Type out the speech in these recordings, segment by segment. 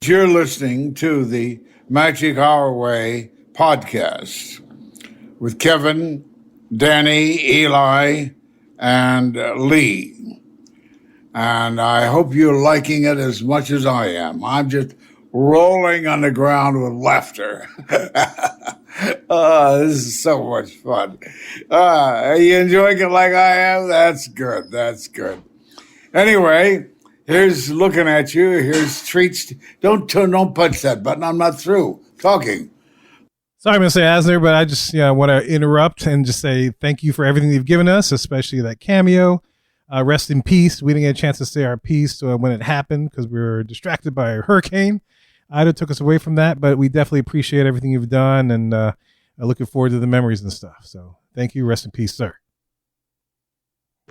You're listening to the Magic Our Way podcast with Kevin, Danny, Eli, and Lee. And I hope you're liking it as much as I am. I'm just rolling on the ground with laughter. This is so much fun. Are you enjoying it like I am? That's good. That's good. Anyway, here's looking at you. Here's treats. Don't punch that button. I'm not through talking. Sorry, Mr. Asner, but I just want to interrupt and just say thank you for everything you've given us, especially that cameo. Rest in peace. We didn't get a chance to say our piece when it happened because we were distracted by a hurricane. Ida took us away from that, but we definitely appreciate everything you've done and looking forward to the memories and stuff. So thank you. Rest in peace, sir.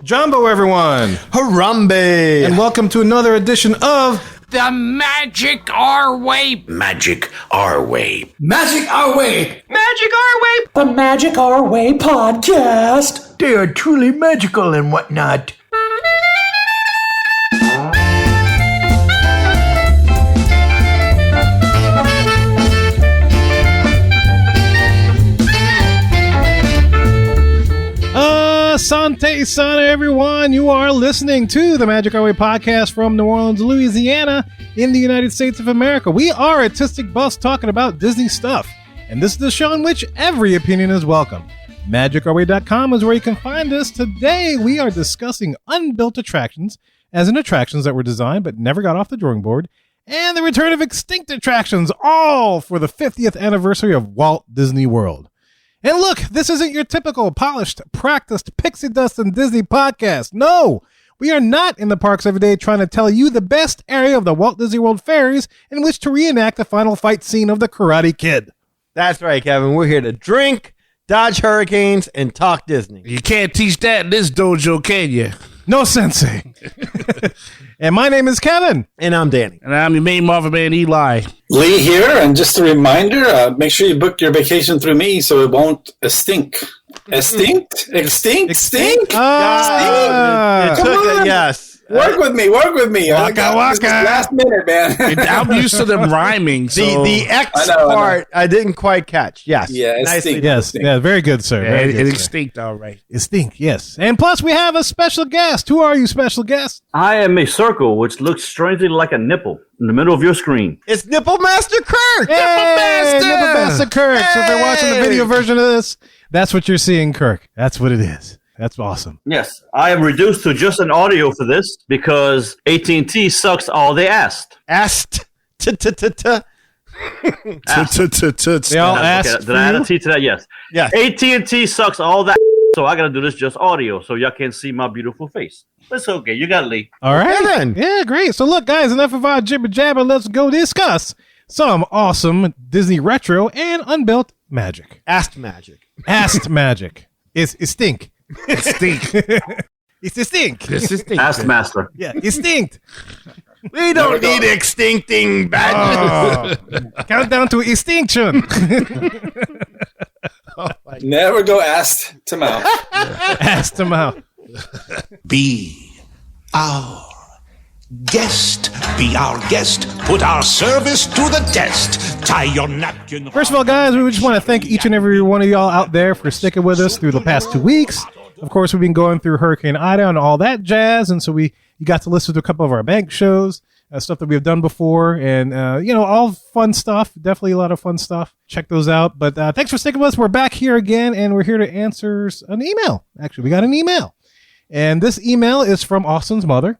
Jumbo, everyone. Harambe. And welcome to another edition of The Magic Our Way. Magic Our Way. Magic Our Way. Magic Our Way. The Magic Our Way podcast. They are truly magical and whatnot. Asante Sana, everyone. You are listening to the Magic Our Way podcast from New Orleans, Louisiana, in the United States of America. We are artistic buffs talking about Disney stuff, and this is the show in which every opinion is welcome. MagicOurWay.com is where you can find us. Today, we are discussing unbuilt attractions, as in attractions that were designed but never got off the drawing board, and the return of extinct attractions, all for the 50th anniversary of Walt Disney World. And look, this isn't your typical polished, practiced pixie dust and Disney podcast. No, we are not in the parks every day trying to tell you the best area of the Walt Disney World ferries in which to reenact the final fight scene of the Karate Kid. That's right, Kevin. We're here to drink, dodge hurricanes, and talk Disney. You can't teach that in this dojo, can you? No, sensei. And my name is Kevin. And I'm Danny. And I'm your main Marvin man, Eli. Lee here, and just a reminder, make sure you book your vacation through me so it won't stink. Extinct? Stink? Come on. Yes. Work with me. Waka waka. Last minute, man. I'm used to them rhyming. So. The X part I didn't quite catch. Yes. Yeah, nicely. Yes, yeah, very good, sir. Yeah, Very good, it sir. extinct, all right. Extinct, yes. And plus, we have a special guest. Who are you, special guest? I am a circle which looks strangely like a nipple in the middle of your screen. It's Nipple Master Kirk. Hey, Nipple Master Kirk. So if you're watching the video version of this, that's what you're seeing, Kirk. That's what it is. That's awesome. Yes, I am reduced to just an audio for this because AT&T sucks all they asked. Asked. They all asked Did I add a T to that? Yes. Yes. AT&T sucks all that, so I got to do this just audio so y'all can see my beautiful face. It's okay. You got Lee. All right. Kevin. Yeah, great. So look, guys, enough of our jibber jabber. Let's go discuss some awesome Disney retro and unbuilt magic. Asked magic. Asked magic. It's stink. Extinct. It's extinct. It's extinct. Ask Master. Yeah, extinct. We don't need extincting badges. Countdown to extinction. Never go ass to mouth. Ass to mouth. Be our guest. Be our guest. Put our service to the test. Tie your napkin. First of all, guys, we just want to thank each and every one of y'all out there for sticking with us through the past 2 weeks. Of course, we've been going through Hurricane Ida and all that jazz, and so you got to listen to a couple of our bank shows, stuff that we've done before, and all fun stuff. Definitely a lot of fun stuff. Check those out. But thanks for sticking with us. We're back here again, and we're here to answer an email. Actually, we got an email, and this email is from Austin's mother.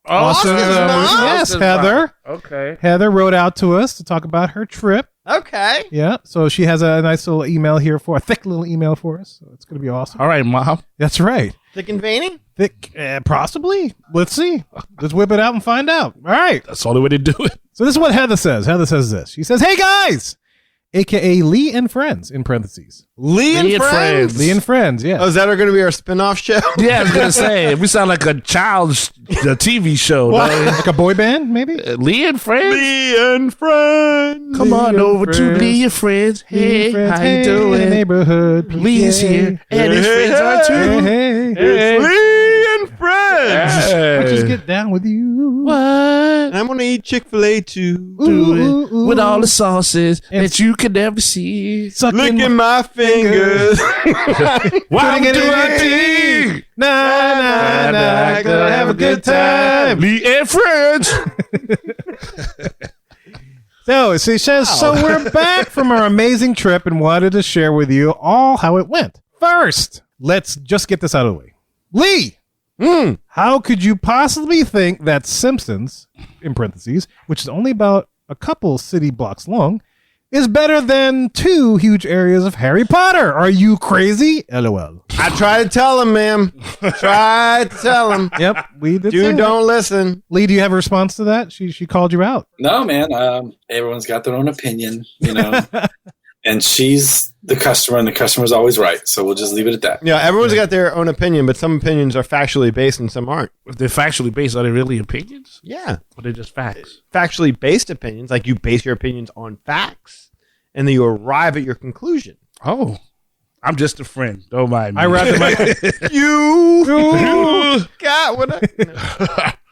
Austin's mom? Yes, Heather. Okay. Heather wrote out to us to talk about her trip. Okay. Yeah, so she has a nice little email here a thick little email for us. So it's going to be awesome. All right, Mom. That's right. Thick and veiny? Thick, possibly. Let's see. Let's whip it out and find out. All right. That's the only way to do it. So this is what Heather says. Heather says this. She says, "Hey guys," AKA Lee and Friends in parentheses. Lee and Friends. Lee and Friends. Yeah. Oh, is that going to be our spin-off show? Yeah, I was going to say, we sound like a child's TV show. Like a boy band, maybe? Lee and Friends? Lee and Friends. Come on over to Lee and Friends. Hey, how you doing? Neighborhood. Lee is here, and his friends are too. Hey. It's Lee and Friends. I'll just get down with you. What? And I'm gonna eat Chick-fil-A too. Do it with all the sauces that you could never see. Licking my fingers. While I'm Putting it in doing your tea. Nah, gonna have a good time. Me and friends. So she says, so we're back from our amazing trip and wanted to share with you all how it went. First, let's just get this out of the way. Lee, how could you possibly think that Simpsons, in parentheses, which is only about a couple city blocks long, is better than 2 huge areas of Harry Potter? Are you crazy? LOL. I try to tell him, ma'am. Try to tell him. Yep, we did. Dude, don't listen. Lee, do you have a response to that? She called you out. No, man. Everyone's got their own opinion, you know. And she's the customer, and the customer's always right. So we'll just leave it at that. Yeah, everyone's got their own opinion, but some opinions are factually based and some aren't. If they're factually based, are they really opinions? Yeah. Or they're just facts? Factually based opinions, like you base your opinions on facts, and then you arrive at your conclusion. Oh. I'm just a friend. Don't mind me. I arrived at my God, what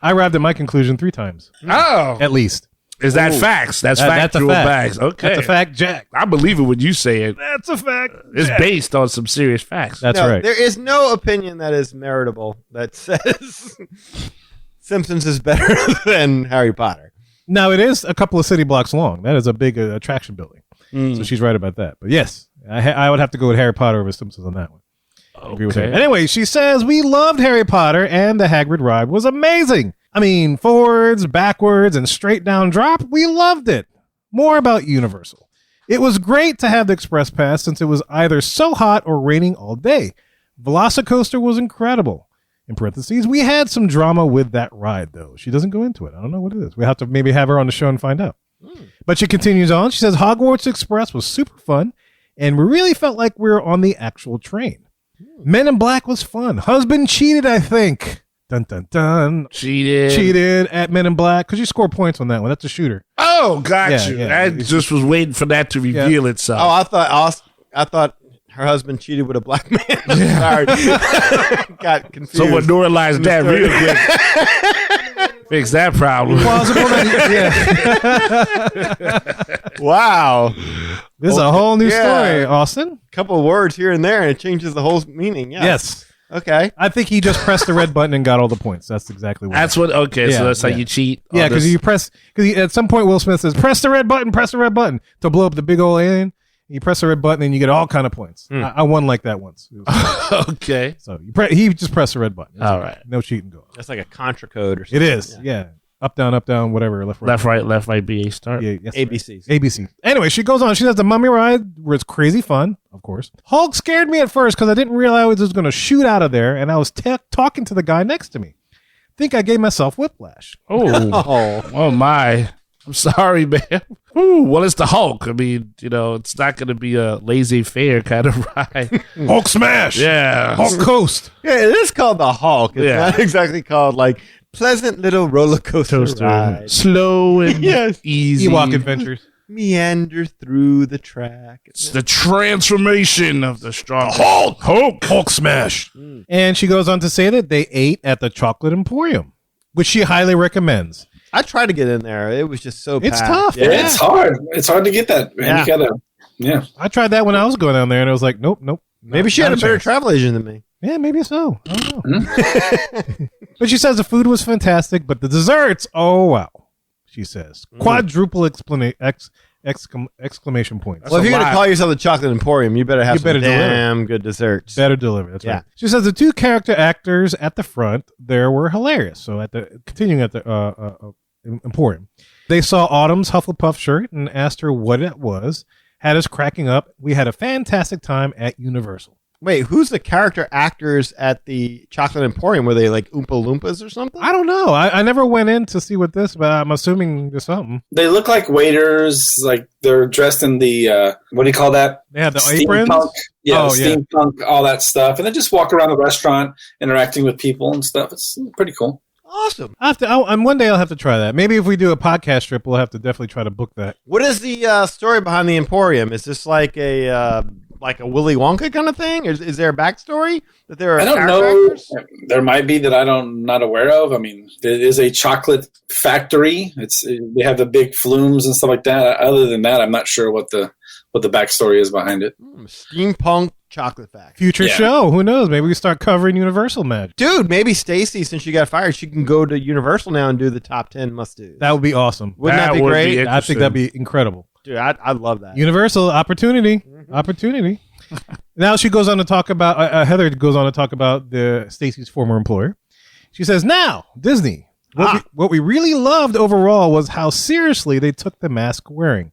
I arrived at my conclusion 3 times. Oh. At least. Is that facts? That's That's a factual fact. facts. Okay. That's a fact, Jack. I believe it when you say it. That's a fact. It's based on some serious facts. That's No, right. There is no opinion that is meritable that says Simpsons is better than Harry Potter. Now, it is a couple of city blocks long. That is a big attraction building. So she's right about that. But yes, I would have to go with Harry Potter over Simpsons on that one. I agree with her. Anyway, she says, we loved Harry Potter and the Hagrid ride was amazing. I mean, forwards, backwards, and straight down drop. We loved it. More about Universal. It was great to have the Express Pass since it was either so hot or raining all day. Velocicoaster was incredible. In parentheses, we had some drama with that ride, though. She doesn't go into it. I don't know what it is. We have to maybe have her on the show and find out. But she continues on. She says, Hogwarts Express was super fun, and we really felt like we were on the actual train. Men in Black was fun. Husband cheated, I think. Dun, dun, dun. Cheated at Men in Black because you score points on that one. That's a shooter. Oh, got you. Yeah. I just was waiting for that to reveal itself. Oh, I thought her husband cheated with a black man. Sorry. Got confused. Someone normalized that real quick. Fix that problem. Wow. This is a whole new story, Austin. A couple of words here and there, and it changes the whole meaning. Yes. Okay. I think he just pressed the red button and got all the points. That's exactly what. That's what. Okay, so that's how you cheat. Yeah, because you press. Because at some point, Will Smith says, "Press the red button. Press the red button to blow up the big old alien." You press the red button and you get all kind of points. I won like that once. Okay. So he just pressed the red button. All right. No cheating going on. That's like a contra code or something. It is. Yeah. Up, down, whatever. Left, right, BA start. Yeah, yes, ABCs. right. ABC. Anyway, she goes on. She says the Mummy ride was crazy fun, of course. Hulk scared me at first because I didn't realize I was going to shoot out of there, and I was talking to the guy next to me. Think I gave myself whiplash. Oh my. I'm sorry, man. Ooh, well, it's the Hulk. I mean, it's not going to be a laissez-faire kind of ride. Hulk smash. Yeah. Hulk coast. Yeah, it is called the Hulk. It's Yeah. not exactly called like pleasant little roller coaster ride. Slow and easy. Ewok adventures. Meander through the track. It's the transformation of the strong Hulk smash. And she goes on to say that they ate at the Chocolate Emporium, which she highly recommends. I tried to get in there. It was just so It's packed. tough. Yeah. It's hard. It's hard to get that. Man. Yeah. You gotta, I tried that when I was going down there, and I was like, nope. Maybe she had a better chance. travel agent than me. Yeah, maybe so. I don't know. But she says the food was fantastic, but the desserts, oh wow. She says quadruple exclamation points. Well, if you're going to call yourself the Chocolate Emporium, you better have some damn good desserts. Better deliver. That's right. She says the 2 character actors at the front there were hilarious. So continuing at the Emporium, they saw Autumn's Hufflepuff shirt and asked her what it was. Had us cracking up. We had a fantastic time at Universal. Wait, who's the character actors at the Chocolate Emporium? Were they like Oompa Loompas or something? I don't know. I never went in to see what this, but I'm assuming there's something. They look like waiters. Like they're dressed in the what do you call that? They have the Steampunk. aprons. Yeah, steampunk, all that stuff, and they just walk around the restaurant interacting with people and stuff. It's pretty cool. Awesome. One day I'll have to try that. Maybe if we do a podcast trip, we'll have to definitely try to book that. What is the story behind the Emporium? Is this like a like a Willy Wonka kind of thing? Is there a backstory that there are? I don't know. There might be that I'm not aware of. I mean, there is a chocolate factory. They have the big flumes and stuff like that. Other than that, I'm not sure what the backstory is behind it. Steampunk chocolate factory. Future show. Who knows? Maybe we start covering Universal magic. Dude, maybe Stacy, since she got fired, she can go to Universal now and do the top 10 must-dos. That would be awesome. Wouldn't that be great? I think that'd be incredible. Dude, I love that. Universal opportunity. Opportunity. Now she goes on to talk about, Heather goes on to talk about Stacy's former employer. She says, now, Disney, what we really loved overall was how seriously they took the mask wearing.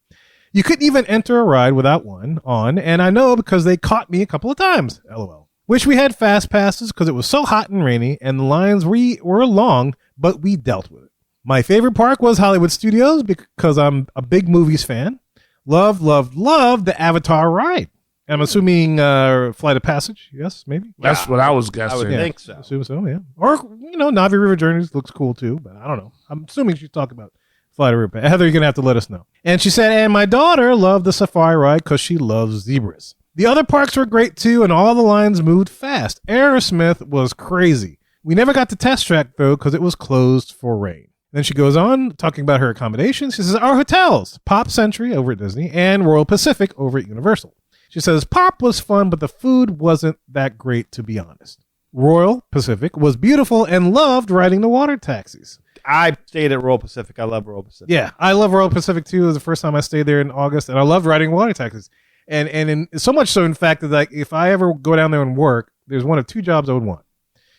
You couldn't even enter a ride without one on, and I know because they caught me a couple of times, LOL. Wish we had fast passes because it was so hot and rainy, and the lines were long, but we dealt with it. My favorite park was Hollywood Studios because I'm a big movies fan. Loved the Avatar ride. I'm assuming Flight of Passage, yes, maybe? That's what I was guessing. I would think so. Assume so, yeah. Or, Navi River Journeys looks cool too, but I don't know. I'm assuming she's talking about Flight of River. Heather, you're going to have to let us know. And she said, and my daughter loved the safari ride because she loves zebras. The other parks were great too, and all the lines moved fast. Aerosmith was crazy. We never got to Test Track though because it was closed for rain. Then she goes on talking about her accommodations. She says, our hotels, Pop Century over at Disney and Royal Pacific over at Universal. She says, Pop was fun, but the food wasn't that great, to be honest. Royal Pacific was beautiful and loved riding the water taxis. I stayed at Royal Pacific. I love Royal Pacific. Yeah, I love Royal Pacific too. It was the first time I stayed there in August, and I loved riding water taxis. And so much so, in fact, that like if I ever go down there and work, there's one of two jobs I would want.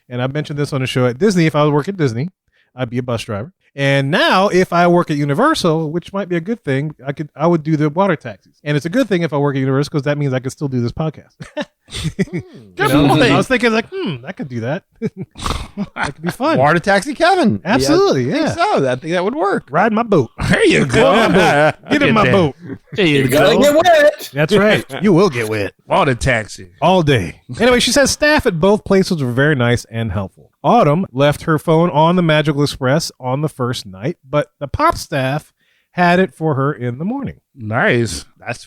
And I mentioned this on the show at Disney. If I would work at Disney, I'd be a bus driver. And now, if I work at Universal, which might be a good thing, I would do the water taxis. And it's a good thing if I work at Universal because that means I could still do this podcast. I was thinking like, I could do that. That could be fun. Water taxi Kevin. Absolutely, I think so. I think that would work. Ride my boat. There you go. Get in my boat. There you Gotta go. get wet. That's right. You will get wet. Water taxi. All day. Anyway, she says staff at both places were very nice and helpful. Autumn left her phone on the Magical Express on the first night, but the Pop staff had it for her in the morning. Nice. That's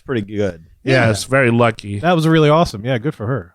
pretty good. Yeah, it's very lucky. That was really awesome. Yeah, good for her.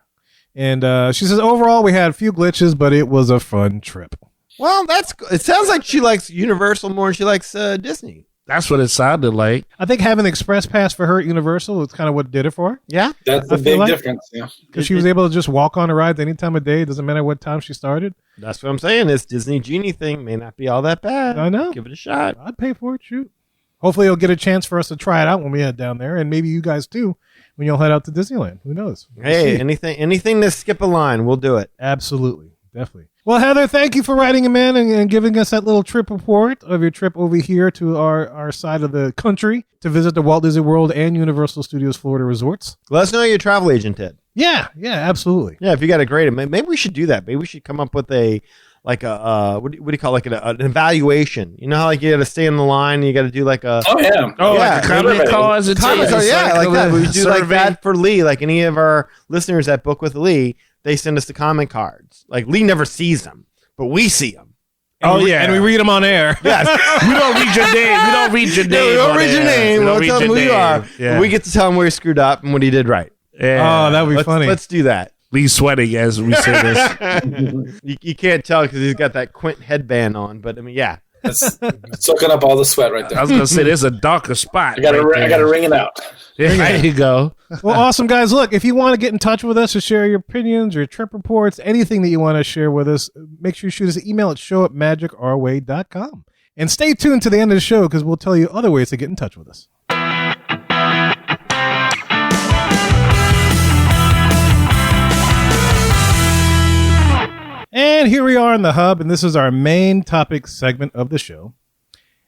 And she says, overall, we had a few glitches, but it was a fun trip. Well, it sounds like she likes Universal more than she likes Disney. That's what it sounded like. I think having the Express Pass for her at Universal was kind of what did it for her. Yeah. That's the big difference. Yeah. Because she was able to just walk on the rides any time of day. It doesn't matter what time she started. That's what I'm saying. This Disney Genie thing may not be all that bad. I know. Give it a shot. I'd pay for it. Shoot. Hopefully you'll get a chance for us to try it out when we head down there. And maybe you guys too when you'll head out to Disneyland. Who knows? Hey, anything to skip a line, we'll do it. Absolutely. Definitely. Well, Heather, thank you for writing him in and giving us that little trip report of your trip over here to our side of the country to visit the Walt Disney World and Universal Studios Florida resorts. Let us know your travel agent did. Yeah, absolutely. Yeah, if you got a great, maybe we should do that. Maybe we should come up with what do you call it, an evaluation? You know how like you got to stay in the line and you got to do like a like a comment cause. Like that. We do like that for Lee. Like any of our listeners that book with Lee, they send us the comment cards. Like Lee never sees them, but we see them. And we read them on air. Yes. We don't read your name. We don't read your name. We don't read your name. We don't tell them who you are. Yeah. We get to tell him where he screwed up and what he did right. Yeah. Oh, that would be funny. Let's do that. Lee's sweating as we say this. You can't tell because he's got that Quint headband on, but I mean, yeah. It's soaking up all the sweat right there. I was going to say there's a darker spot. I got to wring it out. Yeah, there you go. Well, awesome, guys. Look, if you want to get in touch with us or share your opinions, your trip reports, anything that you want to share with us, make sure you shoot us an email at show@magicourway.com. And stay tuned to the end of the show because we'll tell you other ways to get in touch with us. And here we are in the hub, and this is our main topic segment of the show.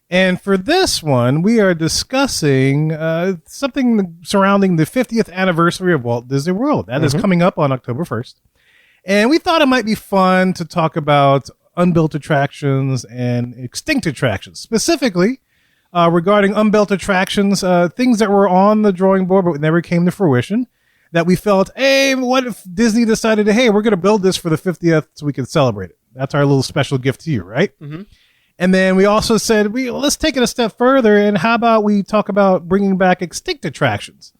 And for this one, we are discussing something surrounding the 50th anniversary of Walt Disney World. That is coming up on October 1st. And we thought it might be fun to talk about unbuilt attractions and extinct attractions, specifically regarding unbuilt attractions, things that were on the drawing board but never came to fruition. That we felt, hey, what if Disney decided, hey, we're going to build this for the 50th so we can celebrate it. That's our little special gift to you, right? Mm-hmm. And then we also said, let's take it a step further, and how about we talk about bringing back extinct attractions?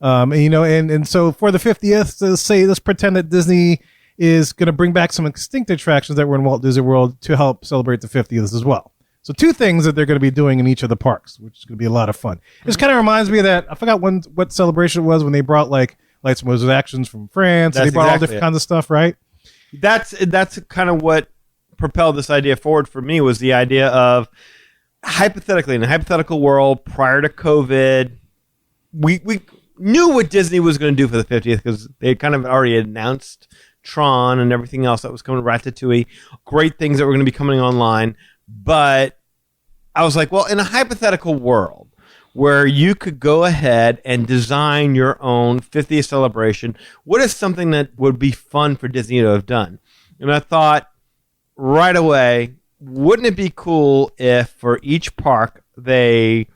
And so for the 50th, let's pretend that Disney is going to bring back some extinct attractions that were in Walt Disney World to help celebrate the 50th as well. So 2 things that they're going to be doing in each of the parks, which is going to be a lot of fun. This kind of reminds me of that. I forgot what celebration it was when they brought like Lights and Motion Actions from France. And they brought all different kinds of stuff, right? That's kind of what propelled this idea forward for me, was the idea of, hypothetically, in a hypothetical world prior to COVID, we knew what Disney was going to do for the 50th because they kind of already announced Tron and everything else that was coming, Ratatouille, great things that were going to be coming online. But I was like, well, in a hypothetical world where you could go ahead and design your own 50th celebration, what is something that would be fun for Disney to have done? And I thought right away, wouldn't it be cool if for each park they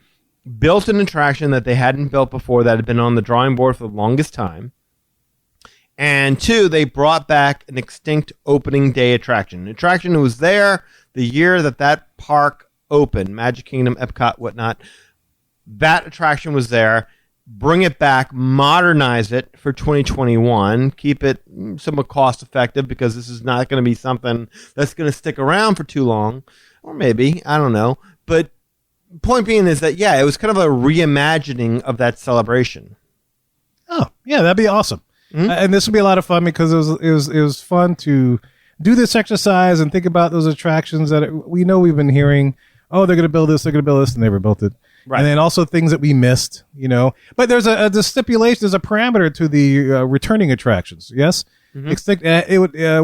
built an attraction that they hadn't built before, that had been on the drawing board for the longest time, and 2, they brought back an extinct opening day attraction, an attraction that was there the year that park opened, Magic Kingdom, Epcot, whatnot. That attraction was there. Bring it back, modernize it for 2021, keep it somewhat cost effective, because this is not going to be something that's going to stick around for too long, or maybe, I don't know. But point being is that, yeah, it was kind of a reimagining of that celebration. Oh, yeah, that'd be awesome. Mm-hmm. And this would be a lot of fun because it was fun to do this exercise and think about those attractions that we know we've been hearing. Oh, they're going to build this, and they never built it. Right. And then also things that we missed, But there's a stipulation, there's a parameter to the returning attractions. Yes, what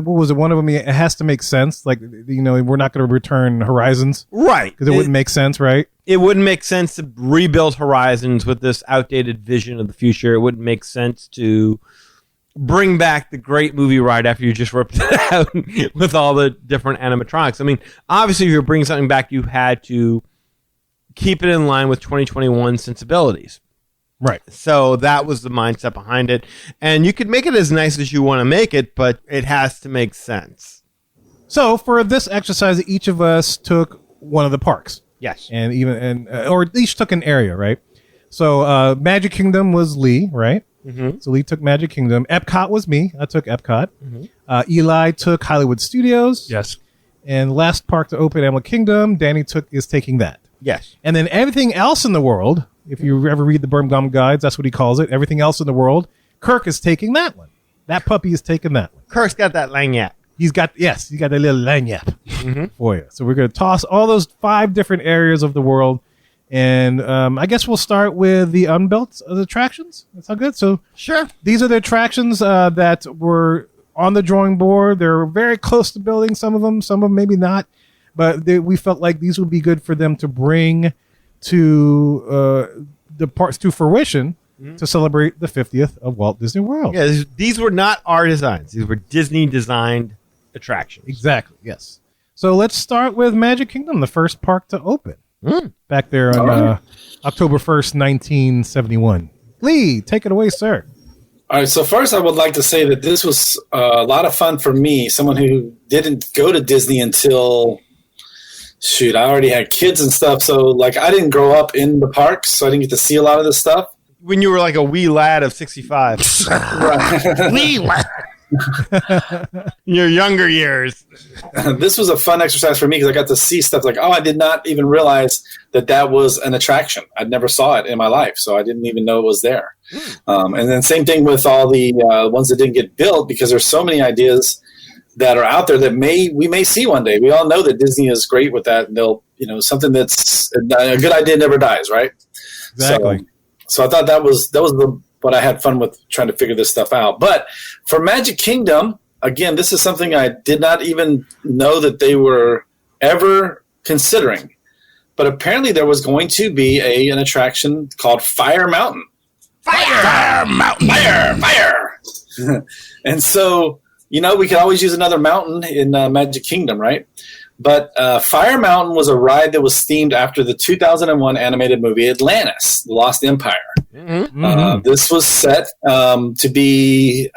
was it? One of them, it has to make sense. Like we're not going to return Horizons, right? Because it wouldn't make sense, right? It wouldn't make sense to rebuild Horizons with this outdated vision of the future. It wouldn't make sense to bring back the great movie ride after you just ripped it out with all the different animatronics. I mean, obviously, if you're bringing something back, you had to keep it in line with 2021 sensibilities. Right. So that was the mindset behind it. And you could make it as nice as you want to make it, but it has to make sense. So for this exercise, each of us took one of the parks. Yes. Or each took an area, right? So Magic Kingdom was Lee, right? Mm-hmm. So Lee took Magic Kingdom. Epcot was me. I took Epcot. Mm-hmm. Eli took Hollywood Studios. Yes. And last park to open, Animal Kingdom, Danny is taking that. Yes. And then everything else in the world, if you ever read the Birmingham Guides, that's what he calls it. Everything else in the world, Kirk is taking that one. That puppy is taking that one. Kirk's got that lanyap. He's got that little lanyap for you. So we're going to toss all those 5 different areas of the world. And I guess we'll start with the Unbuilt attractions. That's all good. So sure. These are the attractions that were on the drawing board. They're very close to building, some of them maybe not. But we felt like these would be good for them to bring to the parks to fruition to celebrate the 50th of Walt Disney World. Yeah, these were not our designs. These were Disney-designed attractions. Exactly, yes. So let's start with Magic Kingdom, the first park to open. Back there on October 1st, 1971. Lee, take it away, sir. All right, so first I would like to say that this was a lot of fun for me, someone who didn't go to Disney until... I already had kids and stuff, so I didn't grow up in the parks, so I didn't get to see a lot of this stuff. When you were like a wee lad of 65. Right. Wee lad. In your younger years. This was a fun exercise for me because I got to see stuff I did not even realize that was an attraction. I never saw it in my life, so I didn't even know it was there. And then same thing with all the ones that didn't get built, because there's so many ideas that are out there that we may see one day. We all know that Disney is great with that. And they'll, something that's a good idea never dies, right? Exactly. So I thought that was what I had fun with, trying to figure this stuff out. But for Magic Kingdom, again, this is something I did not even know that they were ever considering. But apparently there was going to be an attraction called Fire Mountain. Fire Mountain. Fire. And so... we could always use another mountain in Magic Kingdom, right? But Fire Mountain was a ride that was themed after the 2001 animated movie Atlantis, The Lost Empire. This was set to be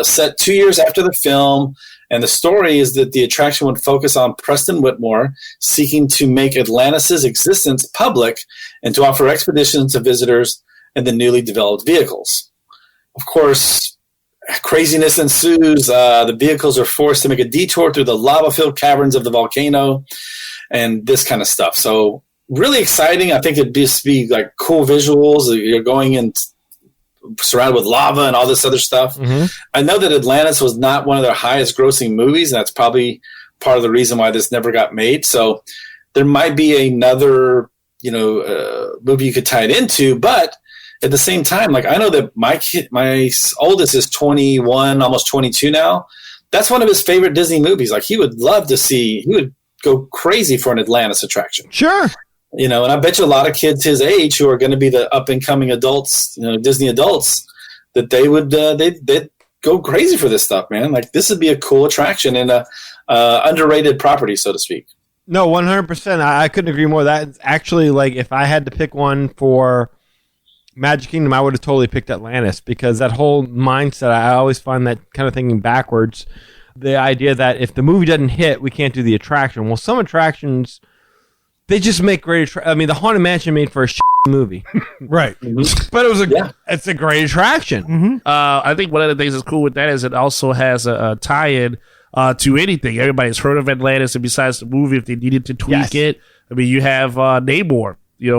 set 2 years after the film, and the story is that the attraction would focus on Preston Whitmore seeking to make Atlantis' existence public and to offer expeditions to visitors and the newly developed vehicles. of course, craziness ensues. The vehicles are forced to make a detour through the lava-filled caverns of the volcano and this kind of stuff. So really exciting. I think it'd just be like cool visuals. You're going in surrounded with lava and all this other stuff. Mm-hmm. I know that Atlantis was not one of their highest grossing movies. And that's probably part of the reason why this never got made. So there might be another, movie you could tie it into, but at the same time, like I know that my oldest is 21, almost 22 now. That's one of his favorite Disney movies. Like he would go crazy for an Atlantis attraction. Sure. And I bet you a lot of kids his age who are going to be the up and coming adults, Disney adults, that they would, they'd go crazy for this stuff, man. Like this would be a cool attraction and a underrated property, so to speak. No, 100%. I couldn't agree more. That's actually like if I had to pick one for Magic Kingdom, I would have totally picked Atlantis because that whole mindset, I always find that kind of thinking backwards. The idea that if the movie doesn't hit, we can't do the attraction. Well, some attractions, they just make great. The Haunted Mansion made for a movie, right? But it's a great attraction. Mm-hmm. I think one of the things that's cool with that is it also has a tie-in to anything. Everybody's heard of Atlantis, and besides the movie, if they needed to tweak it, you have Namor,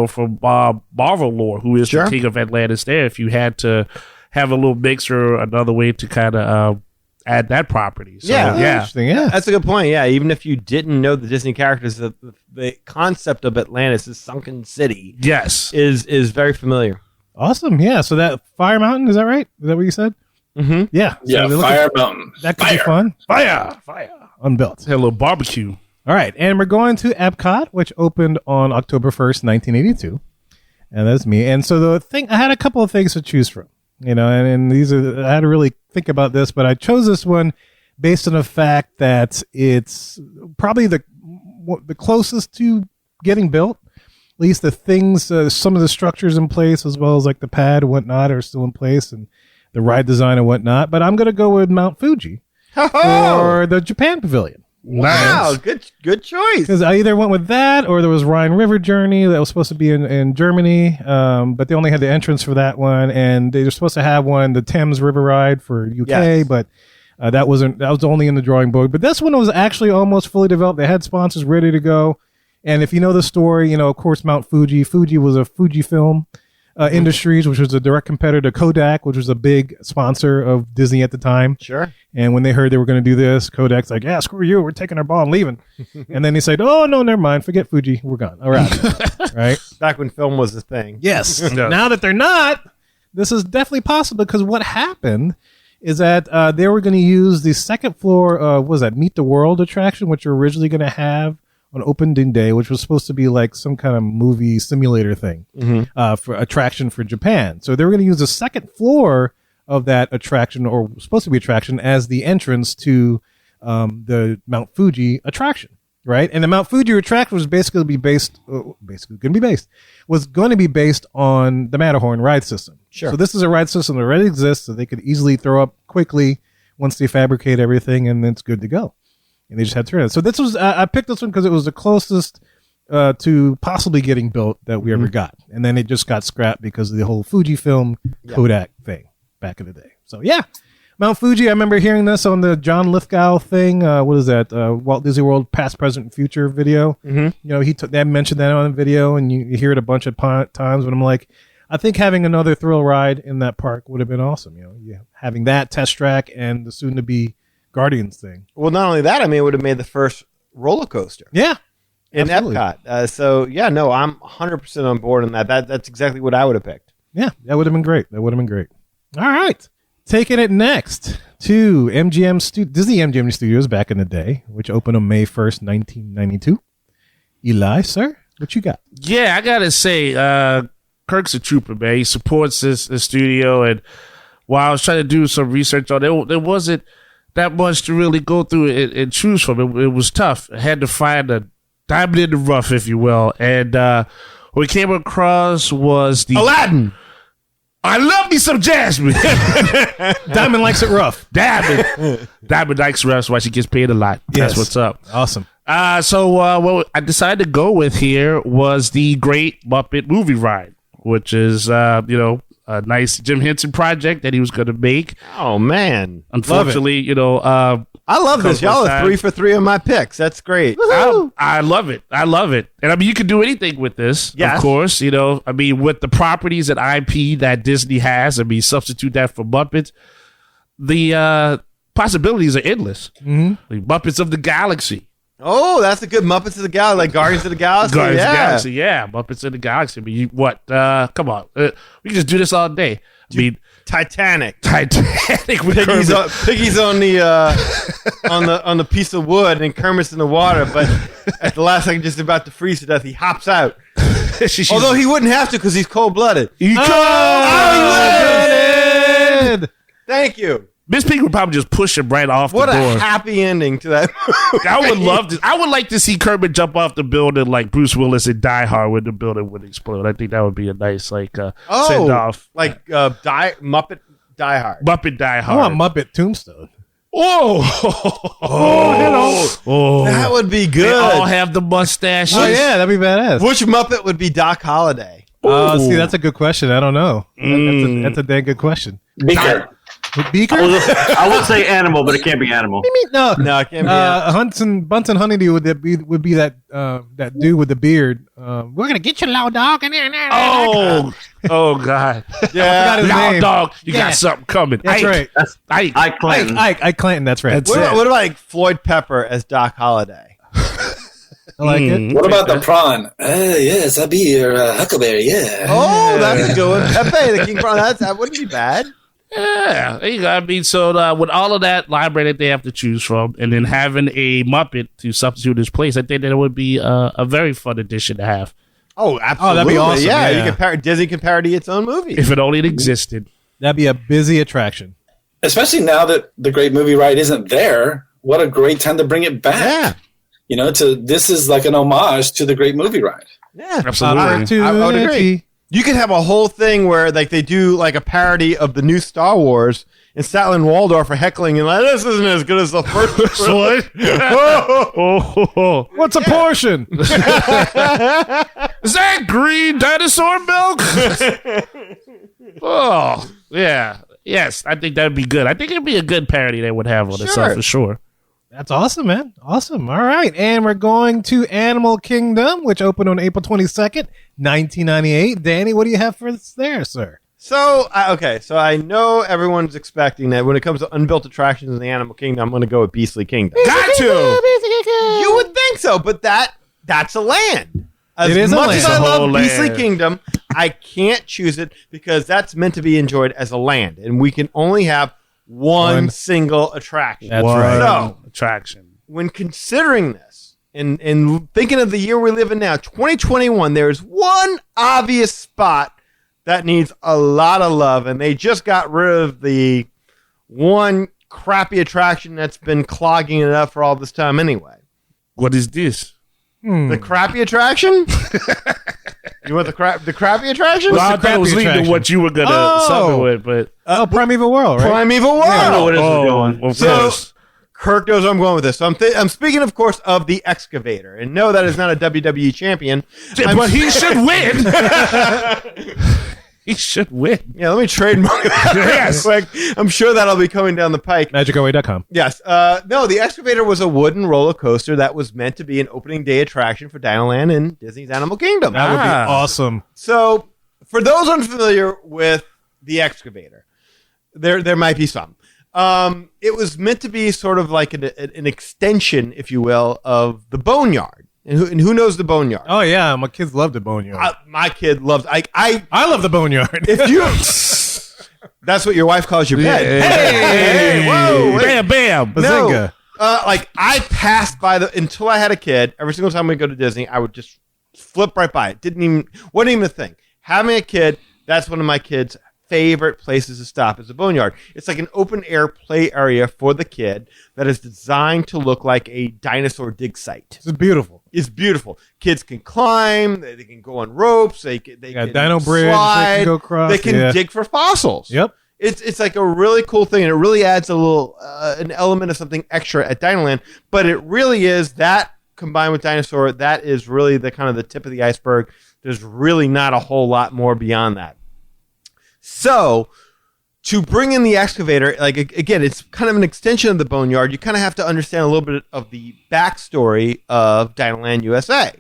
from Marvel lore, who is the king of Atlantis. There, if you had to have a little mix or another way to kind of add that property. So, interesting. Yeah, that's a good point. Yeah, even if you didn't know the Disney characters, the concept of Atlantis, the sunken city, is very familiar. Awesome. Yeah. So that Fire Mountain, is that right? Is that what you said? Mm-hmm. Yeah. Yeah. So Fire Mountain. That could be fun. Fire. Unbuilt. Had a little barbecue. All right, and we're going to Epcot, which opened on October 1st, 1982, and that's me. And so I had a couple of things to choose from, and these are, I had to really think about this, but I chose this one based on the fact that it's probably the closest to getting built. At least the things, some of the structures in place, as well as like the pad and whatnot, are still in place, and the ride design and whatnot. But I'm going to go with Mount Fuji or the Japan Pavilion. Wow, good choice. Because I either went with that or there was Rhine River Journey that was supposed to be in Germany, but they only had the entrance for that one, and they were supposed to have one, the Thames River Ride for UK, but that was only in the drawing board. But this one was actually almost fully developed. They had sponsors ready to go, and if you know the story, of course, Mount Fuji was a Fujifilm Industries, which was a direct competitor to Kodak, which was a big sponsor of Disney at the time. Sure. And when they heard they were going to do this, Kodak's like, yeah, screw you. We're taking our ball and leaving. And then he said, oh, no, never mind. Forget Fuji. We're gone. All right. Right? Back when film was the thing. Yes. Now that they're not, this is definitely possible because what happened is that they were going to use the second floor, Meet the World attraction, which you're originally going to have on opening day, which was supposed to be like some kind of movie simulator thing for attraction for Japan. So they were going to use the second floor of that attraction, or supposed to be attraction, as the entrance to the Mount Fuji attraction, right? And the Mount Fuji attraction was going to be based on the Matterhorn ride system. Sure. So this is a ride system that already exists, so they could easily throw up quickly once they fabricate everything, and then it's good to go. And they just had to turn it. So this was I picked this one because it was the closest to possibly getting built that we ever got, and then it just got scrapped because of the whole Fujifilm Kodak thing back in the day. So yeah, Mount Fuji. I remember hearing this on the John Lithgow thing. What is that? Walt Disney World Past, Present, and Future video. Mm-hmm. They mentioned that on the video, and you hear it a bunch of times. But I'm like, I think having another thrill ride in that park would have been awesome. Having that test track and the soon to be Guardians thing. Well, not only that, it would have made the first roller coaster. Yeah. In absolutely. Epcot. I'm 100% on board on that. That's exactly what I would have picked. Yeah, that would have been great. All right. Taking it next to Disney Mgm Studios back in the day, which opened on May 1st, 1992. Eli, sir, what you got? Yeah, I got to say, Kirk's a trooper, man. He supports this studio, and while I was trying to do some research on it, there wasn't that much to really go through and choose from. It was tough. I had to find a diamond in the rough, if you will. And what we came across was the Aladdin. I love me some Jasmine. Diamond likes it rough. Diamond likes it rough, so why she gets paid a lot. Yes. That's what's up. Awesome. So what I decided to go with here was the Great Muppet Movie Ride, which is, a nice Jim Henson project that he was going to make. Oh man, Unfortunately, I love this. Y'all are 3 for 3 on my picks. That's great. I love it. I love it. And I mean, you can do anything with this, Yes. of course. I mean, with the properties and IP that Disney has, I mean, substitute that for Muppets. The possibilities are endless. Mm-hmm. The Muppets of the Galaxy. Oh, that's a good Muppets of the Galaxy, like Guardians of the Galaxy. Guardians of the Yeah. Galaxy, yeah. Muppets of the Galaxy. I mean, come on. We can just do this all day. I mean, Titanic. with Piggy's on the on the piece of wood, and Kermit's in the water. But at the last second, just about to freeze to death, he hops out. Although he wouldn't have to because he's cold-blooded. He cold-blooded. Thank you. Miss Piggy would probably just push him right off the door. What a happy ending to that movie. I would love to. I would like to see Kermit jump off the building like Bruce Willis in Die Hard when the building would explode. I think that would be a nice send off. Like Muppet Die Hard. Muppet Die I Hard. want Muppet Tombstone. That would be good. They all have the mustaches. Oh yeah, that'd be badass. Which Muppet would be Doc Holliday? See, that's a good question. I don't know. That's a dang good question. Beaker. Beaker? I would say animal, but it can't be animal. No, No, it can't be. Bunsen Honeydew would be that that dude with the beard. We're gonna get you, loud dog. Oh God. Yeah. his Loud name. dog, you Yeah. got something coming. That's right. Ike. Ike Clanton. Ike Clanton. That's right. That's it. What about like Floyd Pepper as Doc Holliday? I like it. What about the prawn? Yes, I'll be your huckleberry. Yeah. Oh, that's a good one. Pepe, the King Prawn. That wouldn't be bad. Yeah, there you go. I mean, so with all of that library that they have to choose from, and then having a Muppet to substitute his place, I think that it would be a very fun addition to have. Oh, absolutely. that'd be awesome. Yeah, Yeah. you can Disney can parody its own movie. If it only existed. That'd be a busy attraction. Especially now that the Great Movie Ride isn't there. What a great time to bring it back. Yeah. This is like an homage to the Great Movie Ride. Yeah, Absolutely. I would agree. You could have a whole thing where like they do like a parody of the new Star Wars, and Statler and Waldorf are heckling and like, this isn't as good as the first one. What's a portion? Is that green dinosaur milk? Oh, yeah. Yes, I think that would be good. I think it'd be a good parody they would have on itself for sure. That's awesome, man. Awesome. All right. And we're going to Animal Kingdom, which opened on April 22nd, 1998. Danny, what do you have for us there, sir? So I know everyone's expecting that when it comes to unbuilt attractions in the Animal Kingdom, I'm going to go with Beastly Kingdom. Got to. You would think so, but that's a land. As It is a much land. as I It's a love whole Beastly land. Kingdom, I can't choose it because that's meant to be enjoyed as a land, and we can only have one single attraction. That's right. So, Attraction. when considering this and thinking of the year we live in now, 2021, there's one obvious spot that needs a lot of love, and they just got rid of the one crappy attraction that's been clogging it up for all this time anyway. What is this? The crappy attraction? You want the crappy attraction? Well, I thought it was leading attraction? to what you were going to sum it with, but... Primeval World, right? Primeval World. I don't know where this is going. Of So, course. Kirk knows where I'm going with this. So I'm speaking, of course, of the Excavator. And no, that is not a WWE champion. But he should win. He should win. Yeah, let me trademark that Yes. real quick. I'm sure that'll be coming down the pike. MagicOway.com. Yes. No, the Excavator was a wooden roller coaster that was meant to be an opening day attraction for Dinoland and Disney's Animal Kingdom. That would be awesome. So, for those unfamiliar with the Excavator, there might be some. It was meant to be sort of like an extension, if you will, of the Boneyard. And who knows the Boneyard? Oh, yeah. My kids love the Boneyard. My kid loves. I love the Boneyard. if you. That's what your wife calls your bed. Hey, whoa, wait. Bam, bam. Bazinga. Like I passed by until I had a kid. Every single time we go to Disney, I would just flip right by it. Wasn't even a thing. Having a kid, that's one of my kids' favorite places to stop is the Boneyard. It's like an open air play area for the kid that is designed to look like a dinosaur dig site. It's beautiful. It's beautiful. Kids can climb. They can go on ropes. They can Dino Bridge. slide. They can go across. They can dig for fossils. Yep. It's like a really cool thing, and it really adds a little an element of something extra at Dinoland. But it really is that combined with Dinosaur. That is really the kind of the tip of the iceberg. There's really not a whole lot more beyond that. So to bring in the excavator, like again, it's kind of an extension of the Boneyard. You kind of have to understand a little bit of the backstory of Dinoland USA.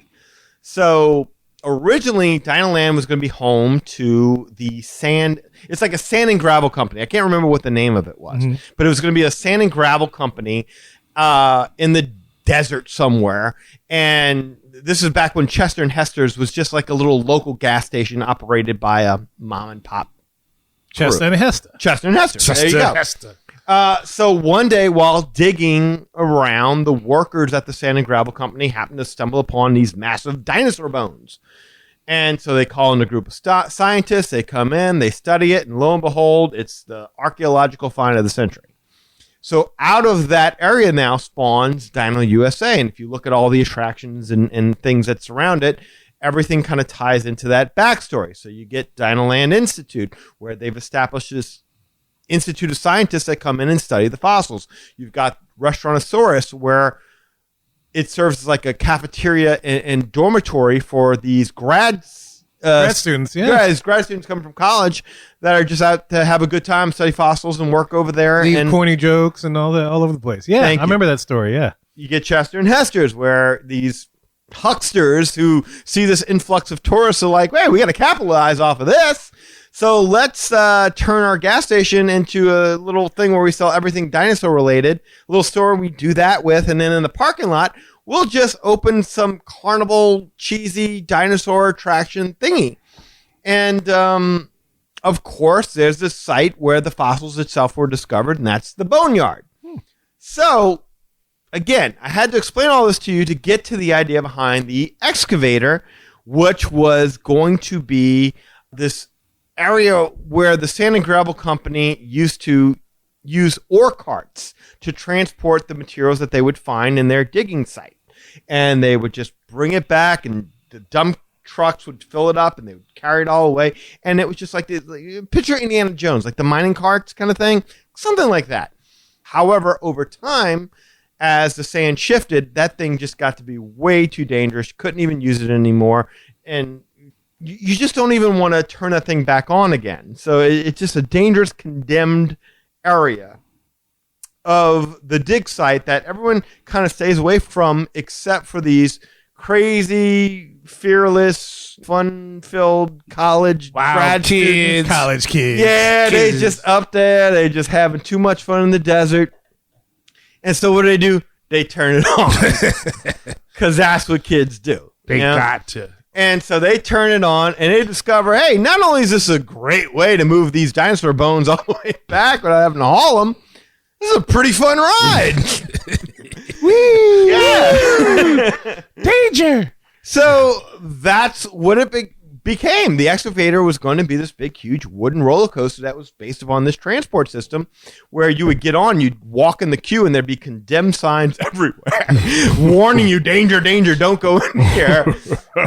So originally, Dinoland was going to be home to the sand. It's like a sand and gravel company. I can't remember what the name of it was, but it was going to be a sand and gravel company in the desert somewhere. And this is back when Chester and Hester's was just like a little local gas station operated by a mom and pop. Chester and Hester. Chester and Hester. There you go. Hester. So one day while digging around, the workers at the sand and gravel company happened to stumble upon these massive dinosaur bones. And so they call in a group of scientists. They come in, they study it, and lo and behold, it's the archaeological find of the century. So out of that area now spawns Dino USA. And if you look at all the attractions and things that surround it, everything kind of ties into that backstory. So you get Dinoland Institute, where they've established this institute of scientists that come in and study the fossils. You've got Restaurantosaurus, where it serves as like a cafeteria and dormitory for these grad students, yeah. Grad students coming from college that are just out to have a good time, study fossils, and work over there. Leave and corny jokes and all over the place. Yeah, I remember that story, yeah. You get Chester and Hester's, where these hucksters who see this influx of tourists are like, hey, we got to capitalize off of this. So let's turn our gas station into a little thing where we sell everything dinosaur related. A little store we do that with. And then in the parking lot, we'll just open some carnival cheesy dinosaur attraction thingy. And of course, there's this site where the fossils itself were discovered, and that's the Boneyard. So again, I had to explain all this to you to get to the idea behind the excavator, which was going to be this area where the sand and gravel company used to use ore carts to transport the materials that they would find in their digging site. And they would just bring it back, and the dump trucks would fill it up, and they would carry it all away. And it was just like picture Indiana Jones, like the mining carts kind of thing, something like that. However, over time, as the sand shifted, that thing just got to be way too dangerous. You couldn't even use it anymore. And you just don't even want to turn that thing back on again. So it's just a dangerous, condemned area of the dig site that everyone kind of stays away from, except for these crazy, fearless, fun-filled college grad students. College kids. Yeah, they just up there. They're just having too much fun in the desert. And so what do? They turn it on. Because that's what kids do. They got to. And so they turn it on, and they discover, hey, not only is this a great way to move these dinosaur bones all the way back without having to haul them, this is a pretty fun ride. Whee! Yeah. Danger. So that's what it became. The excavator was going to be this big, huge wooden roller coaster that was based upon this transport system where you would get on, you'd walk in the queue, and there'd be condemned signs everywhere warning you, danger, danger, don't go in here.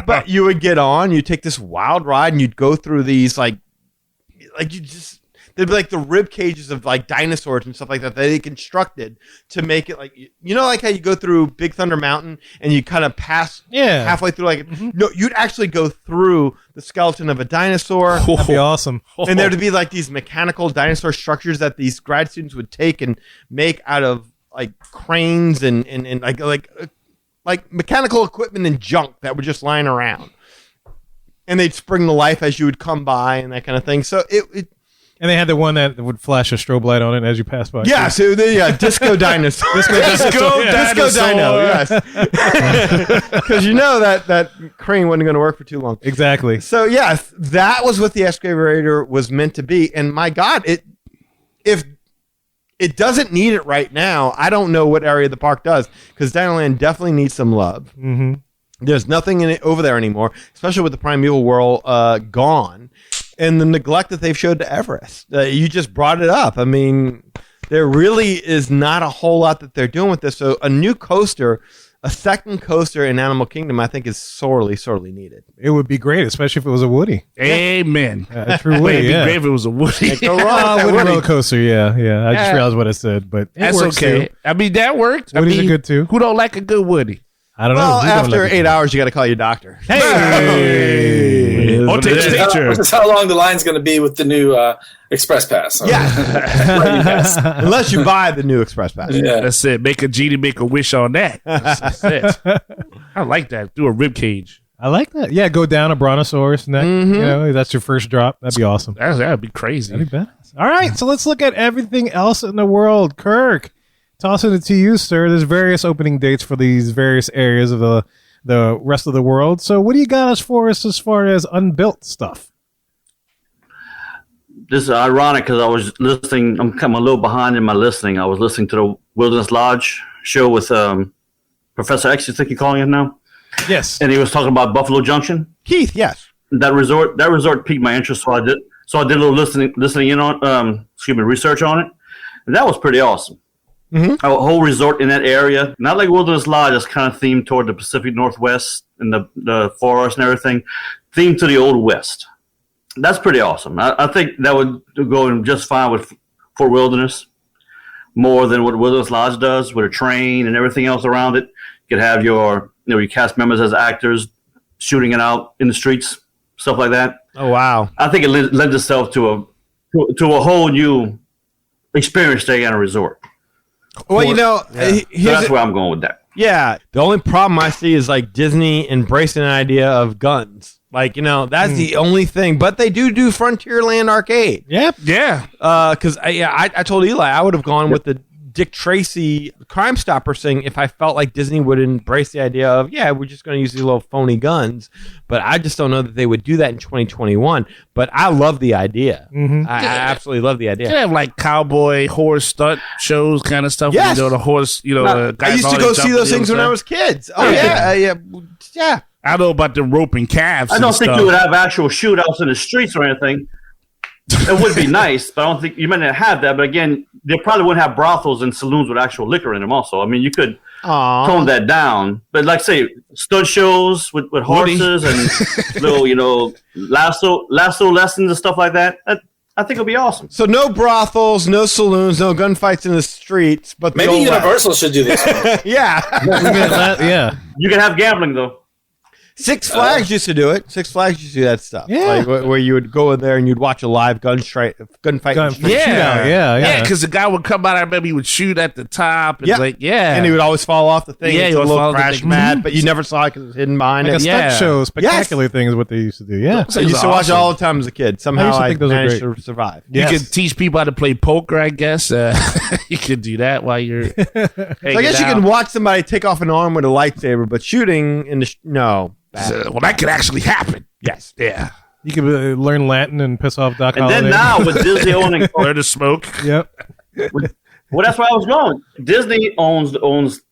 But you would get on, you'd take this wild ride, and you'd go through these like you just, there'd be like the rib cages of like dinosaurs and stuff like that they constructed to make it like, you know, like how you go through Big Thunder Mountain and you kind of pass halfway through, like, no, you'd actually go through the skeleton of a dinosaur. That'd be awesome. And there'd be like these mechanical dinosaur structures that these grad students would take and make out of like cranes and like mechanical equipment and junk that were just lying around. And they'd spring to life as you would come by and that kind of thing. So it and they had the one that would flash a strobe light on it as you pass by. Yeah, so Disco Dinosaur. Disco Dino, yes. Because you know that crane wasn't going to work for too long. Exactly. So, yes, that was what the excavator was meant to be. And my God, if it doesn't need it right now, I don't know what area the park does, because Dinoland definitely needs some love. Mm-hmm. There's nothing in it over there anymore, especially with the Primeval World gone. And the neglect that they've showed to Everest. You just brought it up. I mean, there really is not a whole lot that they're doing with this. So a new coaster, a second coaster in Animal Kingdom, I think is sorely, sorely needed. It would be great, especially if it was a Woody. Amen. A true Woody, It'd be great if it was a Woody. Woody roller coaster, yeah. I just realized what I said, but that's works okay. too. I mean, that worked. Woody's good too. Who don't like a good Woody? I don't know. Well, We don't after look at 8 it. hours, you got to call your doctor. Hey! Or take a picture. This is how long the line's going to be with the new Express Pass. Yeah. Unless you buy the new Express Pass. Yeah. That's it. Make a genie make a wish on that. That's it. I like that. Do a rib cage. I like that. Yeah, go down a brontosaurus neck. You know, that's your first drop. That'd be awesome. That'd be crazy. That'd be badass. All right, so let's look at everything else in the world. Kirk, tossing it to you, sir. There's various opening dates for these various areas of the rest of the world. So what do you got for us as far as unbuilt stuff? This is ironic because I was listening. I'm a little behind in my listening. I was listening to the Wilderness Lodge show with Professor X. You think you're calling him now? Yes. And he was talking about Buffalo Junction. Keith, yes. That resort piqued my interest, so I did a little listening in on research on it, and that was pretty awesome. A whole resort in that area, not like Wilderness Lodge, that's kind of themed toward the Pacific Northwest and the forest and everything, themed to the Old West. That's pretty awesome. I think that would go in just fine with Fort Wilderness, more than what Wilderness Lodge does with a train and everything else around it. You could have your cast members as actors shooting it out in the streets, stuff like that. Oh, wow. I think it lends itself to a whole new experience staying at a resort. Well, So that's where I'm going with that. Yeah. The only problem I see is like Disney embracing an idea of guns. Like, that's the only thing. But they do Frontierland Arcade. Yep. Yeah. Because I told Eli I would have gone with the Dick Tracy Crime Stopper thing if I felt like Disney would embrace the idea of, we're just going to use these little phony guns. But I just don't know that they would do that in 2021. But I love the idea. I absolutely love the idea. They have like cowboy horse stunt shows kind of stuff. Yes. The horse, I used to go see those things when I was kids. Oh, yeah. I know about the roping calves. I don't think you would have actual shootouts in the streets or anything. It would be nice, but I don't think you might not have that. But again, they probably wouldn't have brothels and saloons with actual liquor in them also. I mean, you could tone that down. But like say, stunt shows with horses and little, lasso lessons and stuff like that. I think it'll be awesome. So no brothels, no saloons, no gunfights in the streets. But maybe Universal should do this one. Yeah. You can have gambling though. Six Flags used to do it. Six Flags used to do that stuff. Yeah. Like where you would go in there and you'd watch a live gunfight. Yeah, because the guy would come out, I remember he would shoot at the top. And and he would always fall off the thing. Yeah, It's he a would little fall off the crash thing. mat, but you never saw it because it was hidden behind Like it. a stunt show, spectacular thing is what they used to do. Yeah. I used to watch it all the time as a kid. Somehow used to I think those were managed great. to survive. You could teach people how to play poker, I guess. You could do that while you're So I guess you can watch somebody take off an arm with a lightsaber, but shooting in the no. Well, that could actually happen. Yes. Yeah. You could learn Latin and piss off Doc And Holliday. then now with Disney owning, Learn to smoke. Yep. well, that's where I was going. Disney owns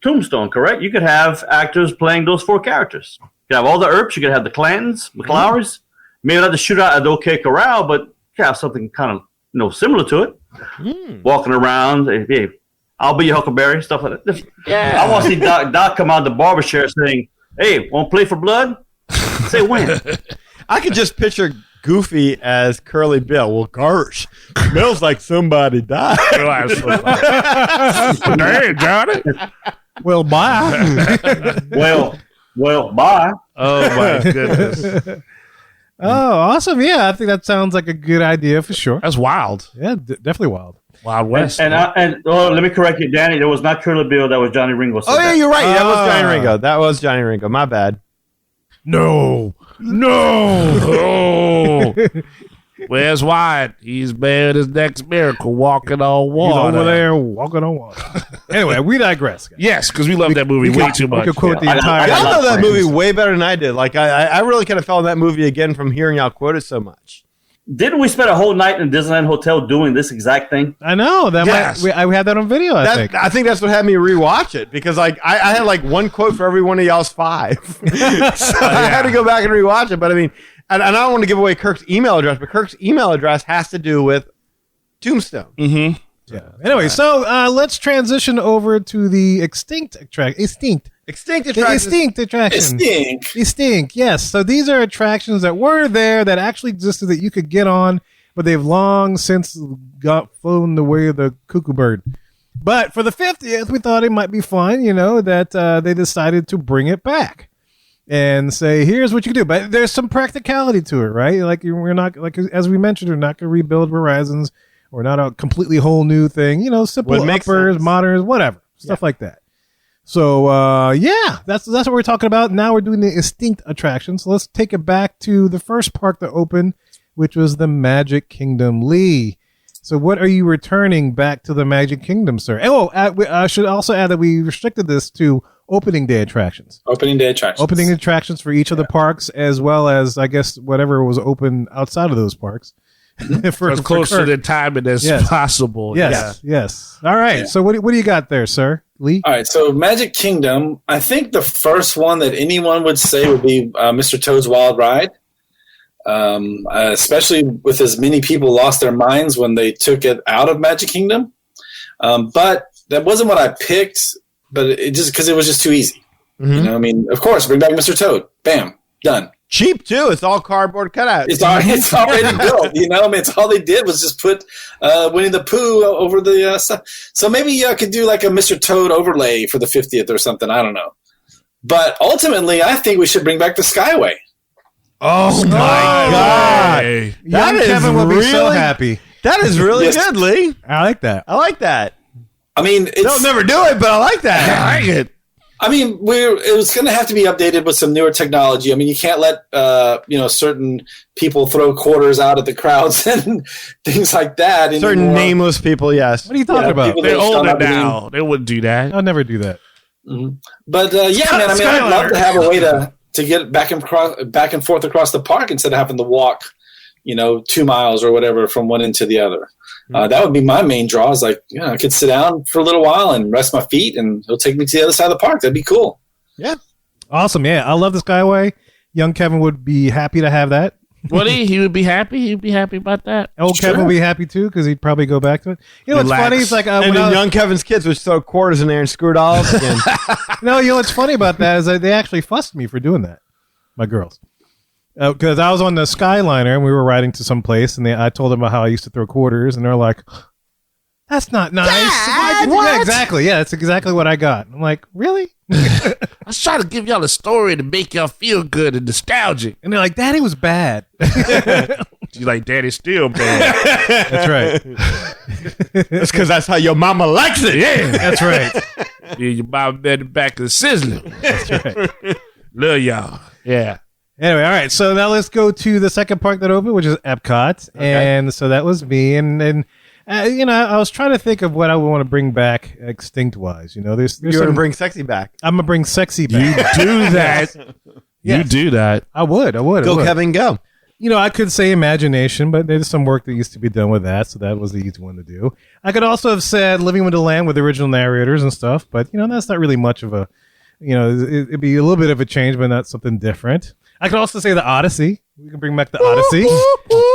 Tombstone, correct? You could have actors playing those four characters. You could have all the Earps. You could have the Clantons, McLaurys. Maybe not the shootout at OK Corral, but you could have something kind of similar to it. Walking around, hey, I'll be your Huckleberry, stuff like that. Yeah. I want to see Doc come out of the barber chair saying, "Hey, want to play for blood?" Say when. I could just picture Goofy as Curly Bill. Well, gosh, smells like somebody died. Hey, Johnny. Well, bye. well, bye. Oh, my goodness. Oh, awesome. Yeah, I think that sounds like a good idea for sure. That's wild. Yeah, definitely wild. Wild West. And let me correct you, Danny. There was not Curly Bill. That was Johnny Ringo. Oh, yeah, you're right. That was Johnny Ringo. That was Johnny Ringo. My bad. No. Where's Wyatt? He's made his next miracle, walking on He's water. over there walking on water. Anyway, we digress. Guys. Yes, because we love that movie way too much. We could quote the I entire. got Y'all know that friends. movie way better than I did. Like I really kind of fell in that movie again from hearing y'all quote it so much. Didn't we spend a whole night in Disneyland Hotel doing this exact thing? I know that. Yes. We had that on video. I think. That's what had me rewatch it because like I had like one quote for every one of y'all's five, so I had to go back and rewatch it. But I mean, and I don't want to give away Kirk's email address, but Kirk's email address has to do with Tombstone. Mm-hmm. Yeah. Anyway, so let's transition over to the extinct attraction. Extinct attraction. Extinct. Yes. So these are attractions that were there that actually existed that you could get on, but they've long since flown the way of the cuckoo bird. But for the 50th, we thought it might be fun, that they decided to bring it back and say, here's what you can do. But there's some practicality to it, right? Like we're not, like as we mentioned, we're not going to rebuild Horizons. We're not a completely whole new thing. Simple uppers, moderns, whatever, stuff like that. So that's what we're talking about. Now we're doing the extinct attraction. So let's take it back to the first park that opened, which was the Magic Kingdom. Lee, so what are you returning back to the Magic Kingdom, sir? Oh, I should also add that we restricted this to opening day attractions. Opening day attractions for each of the parks, as well as, I guess, whatever was open outside of those parks. For as close to the timing as possible. Yes. All right. Yeah. So what do you got there, sir? Lee? All right. So Magic Kingdom, I think the first one that anyone would say would be Mr. Toad's Wild Ride. Especially with as many people lost their minds when they took it out of Magic Kingdom. But that wasn't what I picked, but it just because it was just too easy. Mm-hmm. Of course, bring back Mr. Toad. Bam. Done. Cheap too. It's all cardboard cutout. It's already built. It's all they did was just put Winnie the Pooh over the stuff. So maybe you could do like a Mr. Toad overlay for the 50th or something. I don't know. But ultimately, I think we should bring back the Skyway. Oh my God! Young Kevin will be so happy. That is really good, Lee. I like that. They'll never do it, but I like that. I like it. It was going to have to be updated with some newer technology. You can't let certain people throw quarters out at the crowds and things like that. Certain anymore. Nameless people, yes. What are you talking about? They're older now. They wouldn't do that. I'll never do that. Mm-hmm. But I'd love to have a way to get back and forth across the park instead of having to walk, 2 miles or whatever from one end to the other. That would be my main draw. Is like, I could sit down for a little while and rest my feet, and it'll take me to the other side of the park. That'd be cool. Yeah, awesome. Yeah, I love the Skyway. Young Kevin would be happy to have that. Would he? He would be happy. He'd be happy about that. Old Kevin would be happy too because he'd probably go back to it. What's funny? It's like and then young Kevin's kids would throw quarters in there and screw it all up again. What's funny about that is that they actually fussed me for doing that. My girls. Because I was on the Skyliner and we were riding to some place, and I told them about how I used to throw quarters, and they're like, "That's not nice." Dad, what? Yeah, exactly. Yeah, that's exactly what I got. I'm like, really? I was trying to give y'all a story to make y'all feel good and nostalgic. And they're like, "Daddy was bad." You're like, "Daddy's still bad." That's right. That's because that's how your mama likes it. Yeah, that's right. Yeah, your mama bed in the back of the sizzler. That's right. Love y'all. Yeah. Anyway, all right. So now let's go to the second park that opened, which is Epcot, and so that was me. And I was trying to think of what I would want to bring back extinct wise. There's you're gonna bring sexy back. I'm gonna bring sexy back. You do that. Yes. You do that. I would. Go, Kevin, go. I could say imagination, but there's some work that used to be done with that, so that was the easy one to do. I could also have said Living with the Land with the original narrators and stuff, but that's not really much of a. It'd be a little bit of a change, but not something different. I could also say the Odyssey. We can bring back the Odyssey.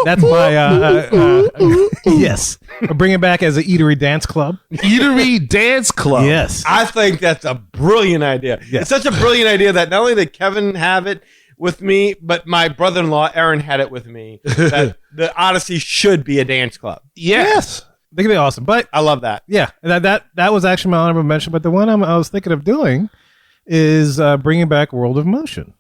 That's my yes. I'll bring it back as an eatery dance club. Eatery dance club. Yes. I think that's a brilliant idea. Yes. It's such a brilliant idea that not only did Kevin have it with me, but my brother-in-law Aaron had it with me. That the Odyssey should be a dance club. Yes. I think it'd be awesome. But I love that. Yeah. That was actually my honorable mention. But the one I was thinking of doing is bringing back World of Motion.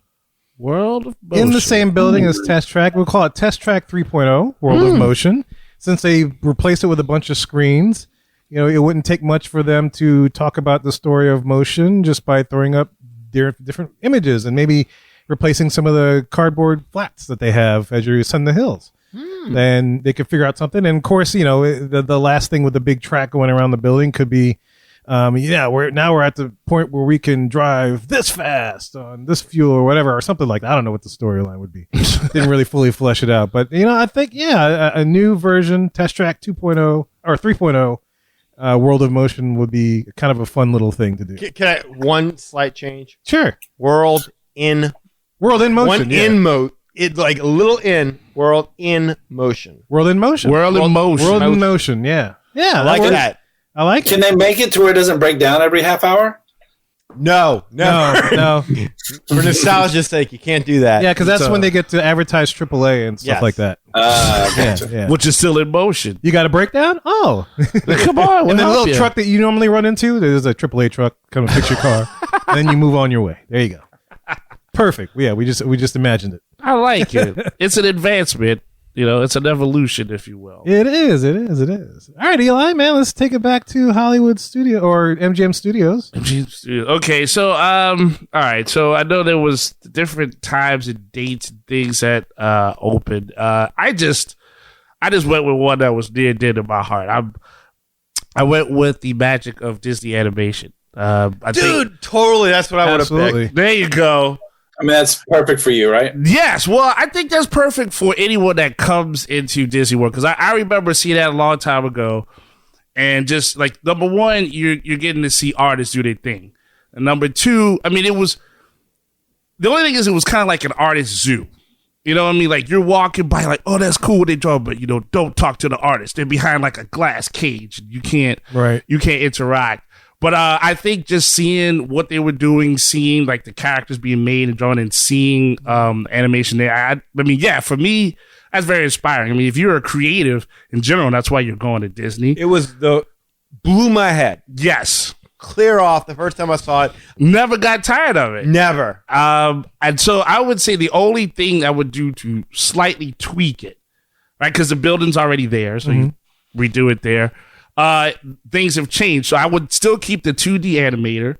World of Motion. In the same building as Test Track. We'll call it Test Track 3.0, World of Motion. Since they replaced it with a bunch of screens, it wouldn't take much for them to talk about the story of motion just by throwing up different images and maybe replacing some of the cardboard flats that they have as you ascend the hills. Then they could figure out something. And of course, the last thing with the big track going around the building could be we're at the point where we can drive this fast on this fuel or whatever, or something like that. I don't know what the storyline would be. Didn't really fully flesh it out. But, I think, a new version, Test Track 2.0 or 3.0, World of Motion would be kind of a fun little thing to do. Can I one slight change? Sure. World in Motion. It's like a little in. World in motion. World in Motion. World in Motion. Yeah. Yeah. I like that. I like it. Can they make it to where it doesn't break down every half hour? No. For nostalgia's sake, you can't do that. Yeah, because that's when they get to advertise AAA and stuff like that. Yeah. Which is still in motion. You got a breakdown? Oh. Come on. And we'll then the help little you. truck that you normally run into, there's a AAA truck come and fix your car. And then you move on your way. There you go. Perfect. Yeah, we just imagined it. I like it. It's an advancement. It's an evolution, if you will. It is. All right, Eli, man, let's take it back to Hollywood Studio or MGM Studios. Okay, so all right, so I know there was different times and dates and things that opened. I just went with one that was near and dear to my heart. I went with the magic of Disney animation. Totally, that's what I would have picked. There you go. I mean, that's perfect for you, right? Yes. Well, I think that's perfect for anyone that comes into Disney World, because I remember seeing that a long time ago, and just like, number one, you're getting to see artists do their thing, and number two, I mean, the only thing is it was kind of like an artist zoo. You know what I mean? Like, you're walking by, like, oh, that's cool what they draw, but don't talk to the artist. They're behind like a glass cage. You can't interact. But I think just seeing what they were doing, seeing like the characters being made and drawn, and seeing animation there, I mean, yeah, for me, that's very inspiring. I mean, if you're a creative in general, that's why you're going to Disney. It blew my head. Yes. Clear off the first time I saw it. Never got tired of it. Never. And so I would say the only thing I would do to slightly tweak it, right, because the building's already there, so you redo it there. Things have changed, so I would still keep the 2D animator,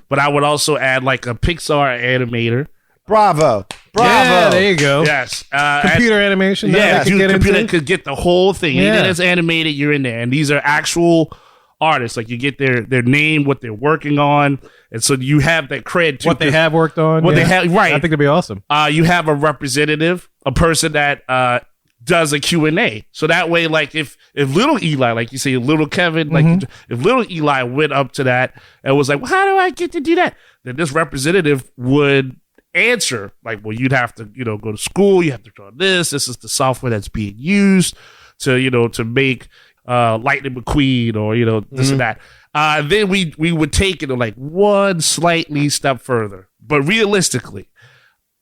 but I would also add like a Pixar animator. Bravo! Yeah, there you go. Yes, computer animation. Yeah, computer could get the whole thing. Yeah. Anything that's animated, you're in there, and these are actual artists. Like, you get their name, what they're working on, and so you have that cred too. What they have worked on. What they have, right? I think it'd be awesome. You have a representative, a person that does a Q&A. So that way, like, if little Eli, like you say, little Kevin, like if little Eli went up to that and was like, well, how do I get to do that? Then this representative would answer, like, well, you'd have to, go to school, you have to draw this is the software that's being used to make Lightning McQueen or, this and that. Then we would take it like one slightly step further. But realistically,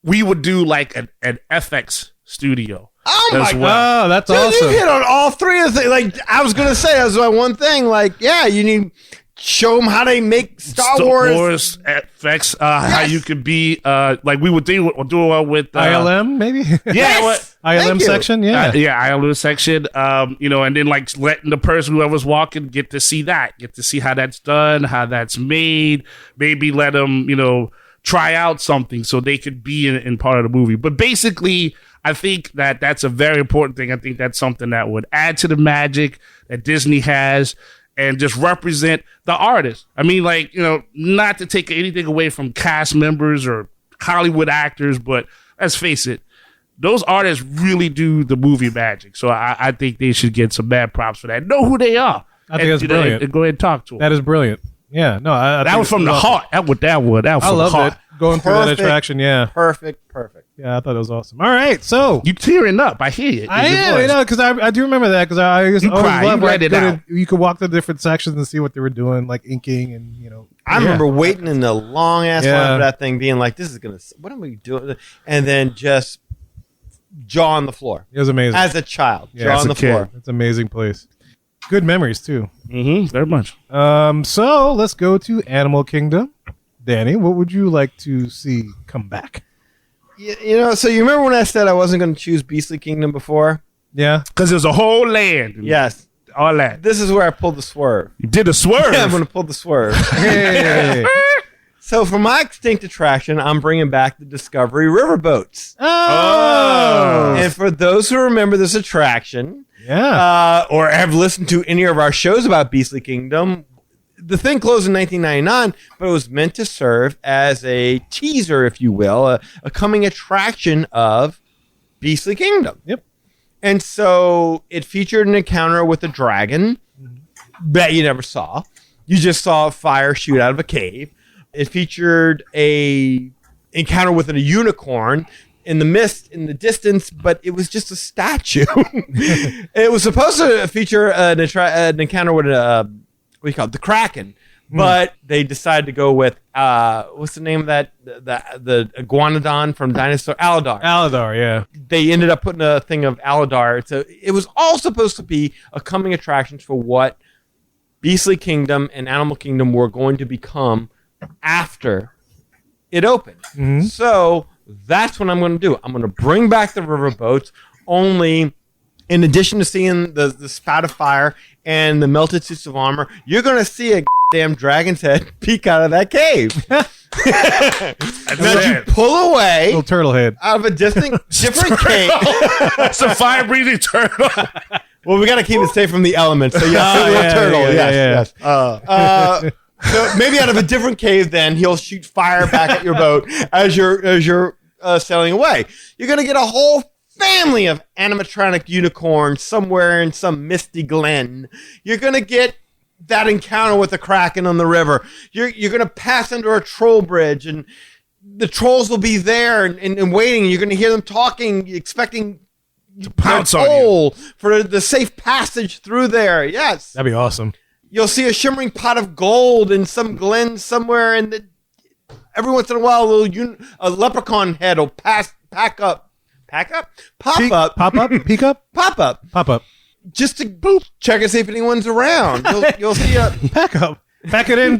we would do like an FX studio. Oh my God! Oh, that's awesome. You hit on all three of the things. Like, I was gonna say, that was my one thing. Like, yeah, you need show them how they make Star Wars FX. How you could be like we would do it with ILM maybe. Yeah, ILM section. Yeah, ILM section. And then like letting the person whoever's walking get to see how that's done, how that's made. Maybe let them try out something so they could be in part of the movie. But basically, I think that's a very important thing. I think that's something that would add to the magic that Disney has and just represent the artist. I mean, like, not to take anything away from cast members or Hollywood actors, but let's face it, those artists really do the movie magic. So I think they should get some mad props for that. Know who they are. I think that's brilliant. And go ahead and talk to them. That is brilliant. Yeah, no, that was from the heart. That was I from the loved heart. it. Going through that attraction, yeah. Perfect. Yeah, I thought it was awesome. All right, so you tearing up. I hear it. I am, because I do remember that, because I always cry. loved You let it out. you could walk to different sections and see what they were doing, like inking and I remember waiting in the long ass line for that thing, being like, "This is gonna. What am we doing?" And then just jaw on the floor. It was amazing as a child. Yeah, jaw on the floor. It's an amazing place. Good memories too. Very much. So let's go to Animal Kingdom. Danny, what would you like to see come back? So you remember when I said I wasn't going to choose Beastly Kingdom before? Yeah. Because there's a whole land. Yes. All that. This is where I pulled the swerve. You did a swerve? Yeah, I'm going to pull the swerve. Hey. So for my extinct attraction, I'm bringing back the Discovery Riverboats. Oh. And for those who remember this attraction, or have listened to any of our shows about Beastly Kingdom, the thing closed in 1999, but it was meant to serve as a teaser, if you will, a coming attraction of Beastly Kingdom. Yep. And so it featured an encounter with a dragon that you never saw. You just saw fire shoot out of a cave. It featured a encounter with a unicorn in the mist, in the distance, but it was just a statue. It was supposed to feature an encounter with the Kraken, But they decided to go with what's the name of that the iguanodon from Dinosaur Aladar. Aladar, yeah. They ended up putting a thing of Aladar. It was all supposed to be a coming attractions for what Beastly Kingdom and Animal Kingdom were going to become after it opened. So that's what I'm going to do. I'm going to bring back the riverboats. Only, in addition to seeing the spout of fire and the melted suits of armor, you're going to see a damn dragon's head peek out of that cave. That you pull away, little turtle head, out of a different cave. That's a fire-breathing turtle. Well, we got to keep it safe from the elements. So yeah, turtle. Yes. So maybe out of a different cave, then he'll shoot fire back at your boat as you're sailing away. You're gonna get a whole family of animatronic unicorns somewhere in some misty glen. You're gonna get that encounter with the Kraken on the river. You're gonna pass under a troll bridge, and the trolls will be there and waiting. You're gonna hear them talking, expecting to pounce on you for the safe passage through there. Yes, that'd be awesome. You'll see a shimmering pot of gold in some glen somewhere, and every once in a while, a leprechaun head will pop up, just to check and see if anyone's around. You'll see a pack it in.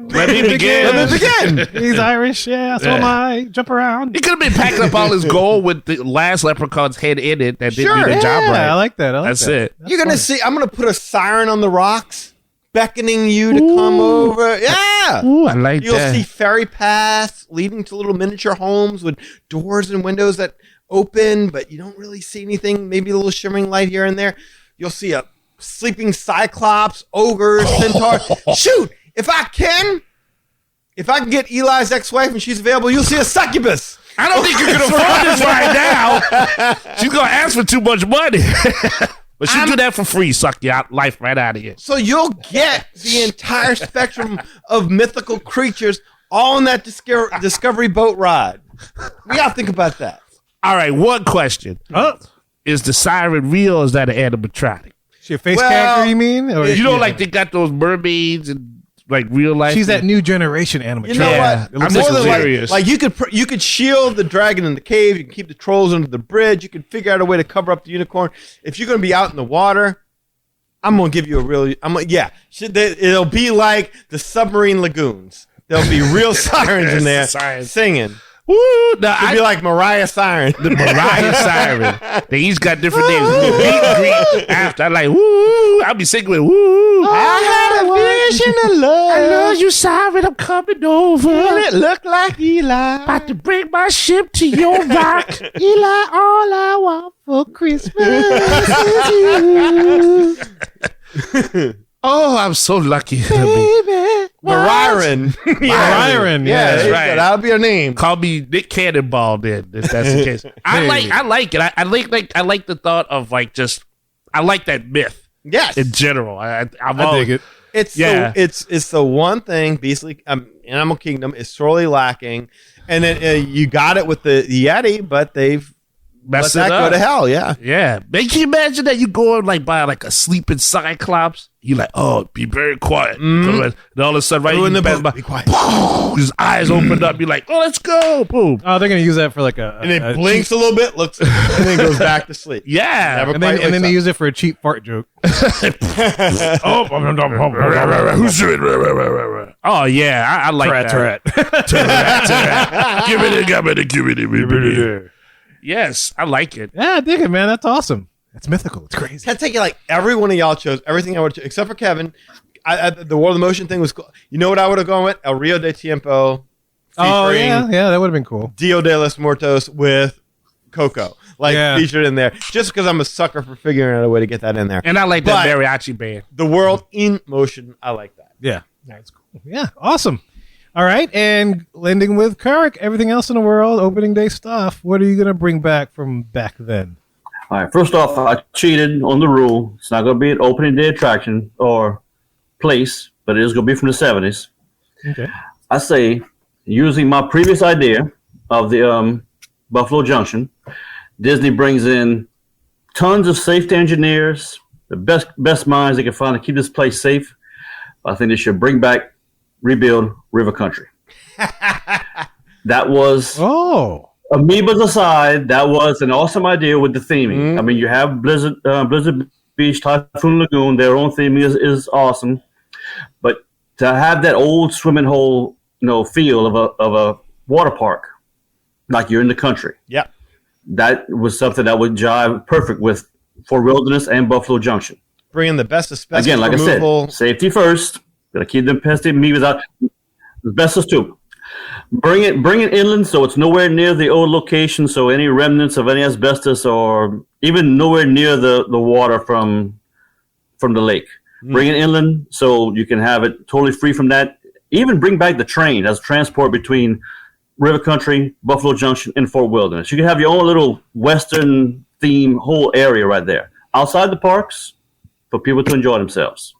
Let me begin. He's Irish, yeah. So am I. Jump around. He could have been packing up all his gold with the last leprechaun's head in it that didn't do the job right. I like that. That's it. You're gonna see. I'm gonna put a siren on the rocks, beckoning you to come over. Yeah. Ooh, I like You'll that. see ferry paths leading to little miniature homes with doors and windows that open, but you don't really see anything. Maybe a little shimmering light here and there. You'll see a sleeping cyclops, ogres, centaur. Shoot! If I can get Eli's ex-wife and she's available, you'll see a succubus. I don't think you can afford this right now. She's gonna ask for too much money. But she'll do that for free, suck your life right out of you. So you'll get the entire spectrum of mythical creatures all on that Discovery boat ride. We gotta think about that. All right, one question. Is the siren real or is that an animatronic? She a face character, you mean? Or you know, like they got those mermaids and like real life. She's that new generation animatronic. You know what? It looks I'm more hilarious. like you could shield the dragon in the cave. You can keep the trolls under the bridge. You can figure out a way to cover up the unicorn. If you're going to be out in the water, I'm going to give you a real. It'll be like the submarine lagoons. There'll be real sirens in there singing. Woo! It'll be like Mariah Siren. The Mariah Siren. They each got different names. Meet and greet after. I'm like, woo! I'll be singing with woo! I had a vision of love. I love you, Siren. I'm coming over. And it looked like Eli. About to bring my ship to your rock. Eli, all I want for Christmas is you. Oh, I'm so lucky. Mariron. Mariron. Yeah, that's right. That'll be her name. Call me Nick Cannonball then, if that's the case. I like it. I like the thought of like just I like that myth. Yes. In general. I dig it. It's the one thing Beastly Animal Kingdom is sorely lacking, and then you got it with the Yeti, but they've messed let it that up. go to hell. Yeah. Make you imagine that you going like by like a sleeping cyclops. You like, oh, be very quiet. And all of a sudden, right in the boat, boat, be quiet. His eyes open up. You're like, oh, let's go. Boom. Oh, they're gonna use that for like And it blinks a little bit, looks, and then goes back to sleep. Yeah. and then they use it for a cheap fart joke. Oh yeah, I like that. Give it. Yes, I like it. Yeah, I dig it, man. That's awesome. It's mythical. It's crazy. I'd take it like every one of y'all chose everything I would choose, except for Kevin. The World of Motion thing was cool. You know what I would have gone with? El Rio de Tiempo. Oh, yeah, that would have been cool. Dia de los Muertos with Coco. Featured in there. Just because I'm a sucker for figuring out a way to get that in there. And I like that mariachi band. The World in Motion, I like that. Yeah. That's cool. Yeah, awesome. All right, and ending with Kirk, everything else in the world, opening day stuff. What are you going to bring back from back then? All right, first off, I cheated on the rule. It's not going to be an opening day attraction or place, but it is going to be from the 70s. Okay. I say, using my previous idea of the Buffalo Junction, Disney brings in tons of safety engineers, the best minds they can find to keep this place safe. I think they should bring back rebuild River Country. That was Amoebas aside. That was an awesome idea with the theming. I mean, you have Blizzard Beach, Typhoon Lagoon. Their own theming is awesome, but to have that old swimming hole, feel of a water park, like you're in the country. Yeah, that was something that would jive perfect with Fort Wilderness and Buffalo Junction. Bringing the best asbestos again, like removal. I said, safety first. Gotta keep them pesky amoebas out. Asbestos too. Bring it inland so it's nowhere near the old location. So any remnants of any asbestos or even nowhere near the water from the lake. Bring it inland so you can have it totally free from that. Even bring back the train as transport between River Country, Buffalo Junction, and Fort Wilderness. You can have your own little Western theme whole area right there. Outside the parks for people to enjoy themselves.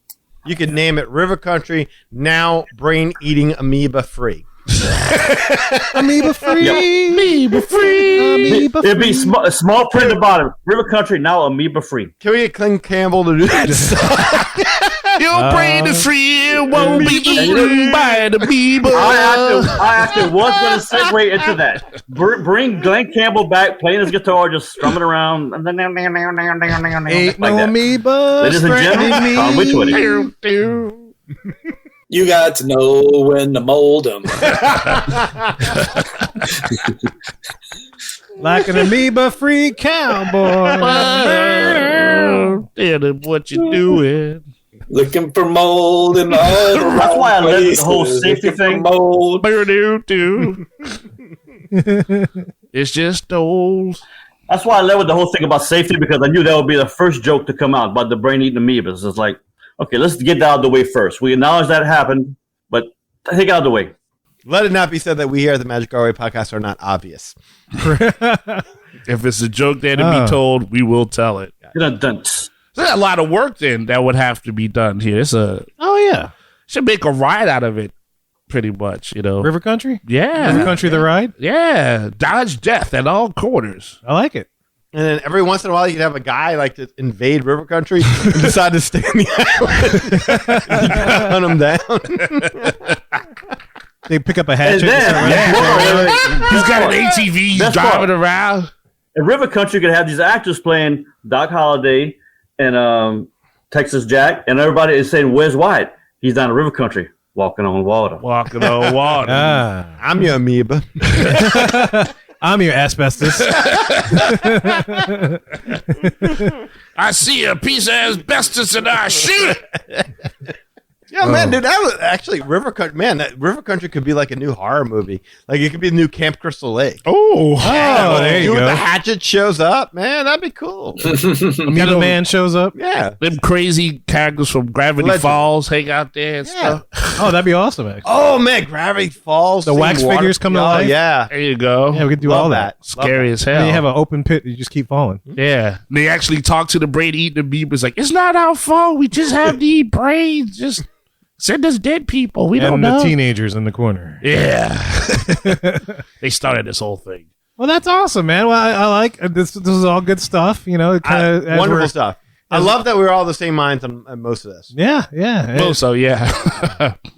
You could name it River Country, now brain-eating amoeba free. Amoeba free. Yep. Amoeba free. Amoeba free. It'd be small print at the bottom. River Country, now amoeba free. Can we get Clint Campbell to do that? Your brain is free, it won't be eaten by the amoeba. I actually was going to segue into that. Bring Glenn Campbell back, playing his guitar, just strumming around. Ain't like no that. amoeba. Ladies and gentlemen, which would it? You got to know when to mold them. Like an amoeba-free cowboy. What you doing? Looking for mold in all the That's why I love the places. whole safety Looking for thing. mold. It's just old. That's why I led with the whole thing about safety, because I knew that would be the first joke to come out about the brain-eating amoebas. It's like, okay, let's get that out of the way first. We acknowledge that happened, but take it out of the way. Let it not be said that we here at the Magic Our Way podcast are not obvious. If it's a joke that to be told, we will tell it. Dun-dun. There's a lot of work then that would have to be done here. Should make a ride out of it, pretty much, River Country? Yeah. River Country the ride? Yeah. Dodge death at all corners. I like it. And then every once in a while, you could have a guy like to invade River Country and decide to stay on the island. You hunt him down. They pick up a hatchet. He's got an ATV. He's driving around. In River Country, you could have these actors playing Doc Holliday and Texas Jack, and everybody is saying, "Where's Wyatt?" He's down in River Country, walking on water. Walking on water. I'm your amoeba. I'm your asbestos. I see a piece of asbestos and I shoot it. Yeah, man, dude, that was actually River Country. Man, that River Country could be like a new horror movie. Like it could be a new Camp Crystal Lake. Oh, there you go. The hatchet shows up, man. That'd be cool. Amoeba Man shows up. Yeah, them crazy characters from Gravity Falls hang out there and stuff. Oh, that'd be awesome, actually. Oh man, Gravity Falls. The wax figures come to life. Yeah, there you go. Yeah, we could do all that. Scary as hell. And you have an open pit. You just keep falling. Yeah, they actually talk to the brain eating amoebas like, it's not our fault. We just have to eat brains. Just send us dead people. We don't know. And the teenagers in the corner. Yeah. They started this whole thing. Well, that's awesome, man. Well, I like this. This is all good stuff. Wonderful stuff. I love that we're all the same minds on most of this. Yeah, yeah. Also, yeah.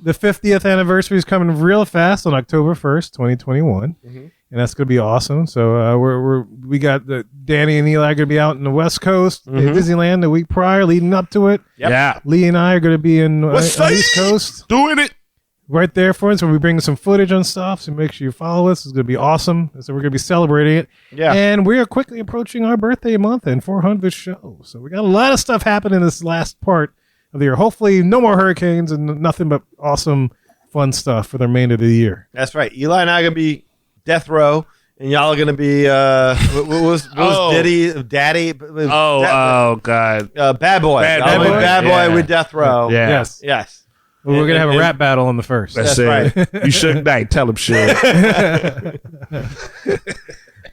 The 50th anniversary is coming real fast on October 1st, 2021. And that's going to be awesome. So we got Danny and Eli are going to be out in the West Coast at Disneyland the week prior, leading up to it. Yep. Yeah. Lee and I are going to be on the East Coast. Doing it. Right there for us. So we're bringing some footage on stuff. So make sure you follow us. It's going to be awesome. So we're going to be celebrating it. Yeah. And we are quickly approaching our birthday month and 400th show. So we got a lot of stuff happening this last part of the year. Hopefully no more hurricanes and nothing but awesome, fun stuff for the remainder of the year. That's right. Eli and I are going to be Death Row, and y'all are going to be, what was Diddy, Daddy? Oh, God. Bad Boy. Bad Boy with Death Row. Yeah. Yes. Well, we're going to have a rap battle on the first. That's right. You Suge Knight. Tell him shit.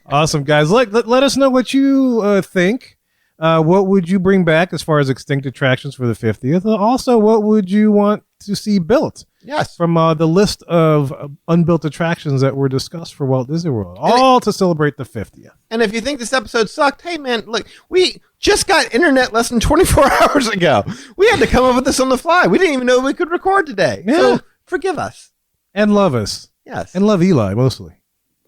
Awesome, guys. Let us know what you think. What would you bring back as far as extinct attractions for the 50th? Also, what would you want to see built? Yes. From the list of unbuilt attractions that were discussed for Walt Disney World, all to celebrate the 50th. And if you think this episode sucked, hey, man, look, we just got internet less than 24 hours ago. We had to come up with this on the fly. We didn't even know we could record today. Yeah. So forgive us. And love us. Yes. And love Eli, mostly.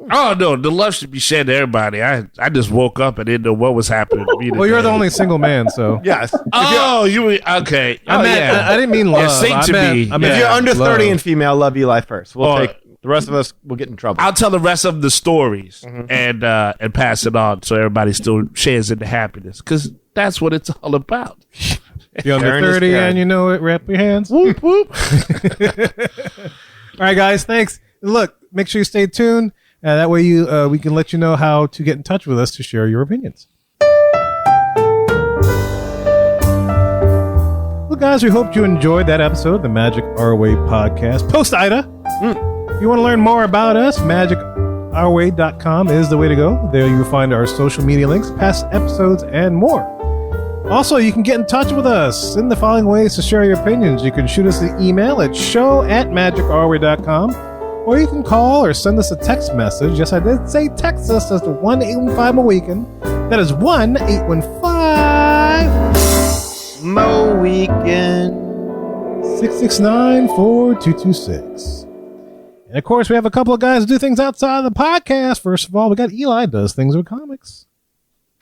Oh, no, the love should be shared to everybody. I just woke up and didn't know what was happening to me today. Well, you're the only single man, so. Yes. Oh, you were, okay. I didn't mean love. Yeah, sing to me. If you're under 30 love. and female, love Eli first. We'll take the rest of us. We'll get in trouble. I'll tell the rest of the stories and pass it on so everybody still shares in the happiness because that's what it's all about. If you're under Karen is 30 Karen. and you know it, wrap your hands. Whoop, whoop. All right, guys, thanks. Look, make sure you stay tuned. That way we can let you know how to get in touch with us to share your opinions. Well, guys, we hope you enjoyed that episode of the Magic Our Way podcast. Post Ida. If you want to learn more about us, magicourway.com is the way to go. There you'll find our social media links, past episodes, and more. Also, you can get in touch with us in the following ways to share your opinions. You can shoot us an email at show@magicourway.com, or you can call or send us a text message. Yes, I did say text us. That's the 1-815-MOWEEKEND. That is 1-815-MOWEEKEND. 669-4226. And of course, we have a couple of guys who do things outside of the podcast. First of all, we got Eli does things with comics.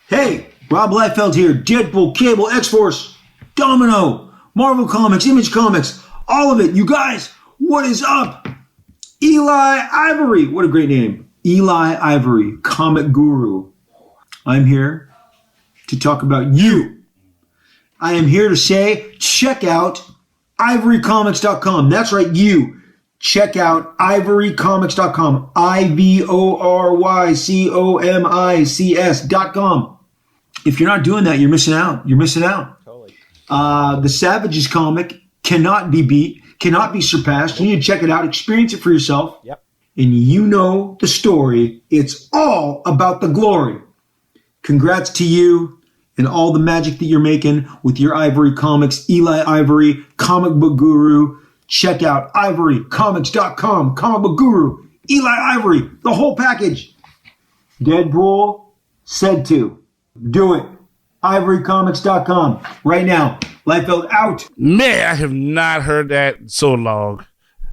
Hey, Rob Liefeld here. Deadpool, Cable, X-Force, Domino, Marvel Comics, Image Comics, all of it. You guys, what is up? Eli Ivory. What a great name. Eli Ivory, comic guru. I'm here to talk about you. I am here to say, check out ivorycomics.com. That's right, you. Check out ivorycomics.com. ivorycomics.com. If you're not doing that, you're missing out. You're missing out. Totally. The Savages comic cannot be beat, cannot be surpassed. You need to check it out, experience it for yourself. Yep. And you know the story. It's all about the glory. Congrats to you and all the magic that you're making with your Ivory Comics, Eli Ivory, comic book guru. Check out ivorycomics.com, comic book guru, Eli Ivory, the whole package. Deadpool said to. Do it. ivorycomics.com right now. Liefeld out. Man, I have not heard that in so long.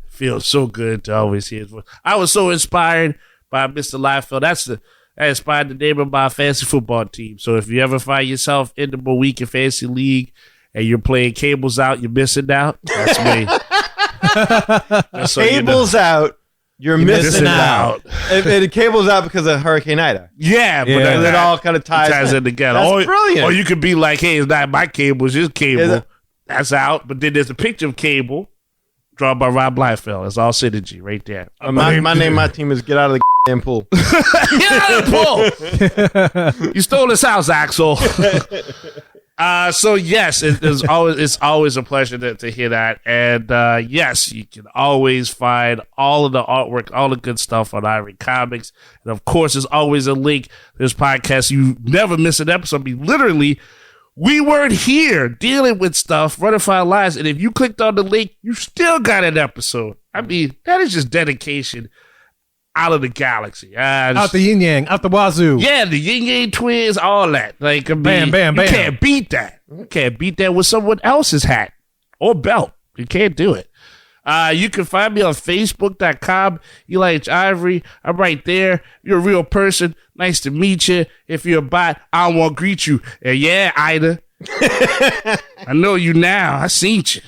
Feels so good to always hear his voice. I was so inspired by Mr. Liefeld. That inspired the name of my fantasy football team. So if you ever find yourself in the Moweekend Fantasy League and you're playing Cables Out, you're missing out. That's me. That's so Cables out. You're missing out. It cables out because of Hurricane Ida. Yeah, but it all kind of ties in together. That's brilliant. Or you could be like, hey, it's not my cable, it's his cable. That's out. But then there's a picture of Cable drawn by Rob Liefeld. It's all synergy right there. My name, my team is Get Out of the damn pool. Get out of the pool. You stole his house, Axel. So yes, it's always a pleasure to hear that, and yes, you can always find all of the artwork, all the good stuff on Ivory Comics, and of course, there's always a link to this podcast. You never miss an episode. I mean, literally, we weren't here dealing with stuff, running for our lives, and if you clicked on the link, you still got an episode. I mean, that is just dedication. Out of the galaxy. Out the yin yang, out the wazoo. Yeah, the yin yang twins, all that. Like, I mean, bam, bam, bam. You can't beat that. You can't beat that with someone else's hat or belt. You can't do it. You can find me on Facebook.com, Eli H. Ivory. I'm right there. You're a real person. Nice to meet you. If you're a bot, I don't want to greet you. And yeah, Ida. I know you now. I seen you.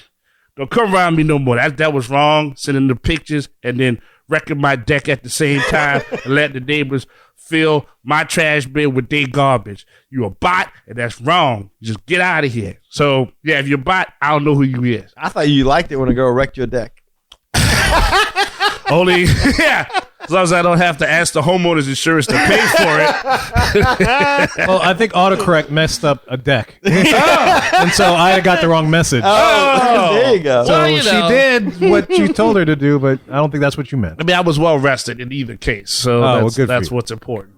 Don't come around me no more. That was wrong. Sending the pictures and then wrecking my deck at the same time and let the neighbors fill my trash bin with their garbage. You a bot, and that's wrong. Just get out of here. So, yeah, if you're a bot, I don't know who you is. I thought you liked it when a girl wrecked your deck. Only, yeah. As long as I don't have to ask the homeowner's insurance to pay for it. Well, I think autocorrect messed up a deck. And so I got the wrong message. Oh, there you go. So Well, you she know. did what you told her to do, but I don't think that's what you meant. I mean, I was well rested in either case. So well, that's, good for that's you. what's important.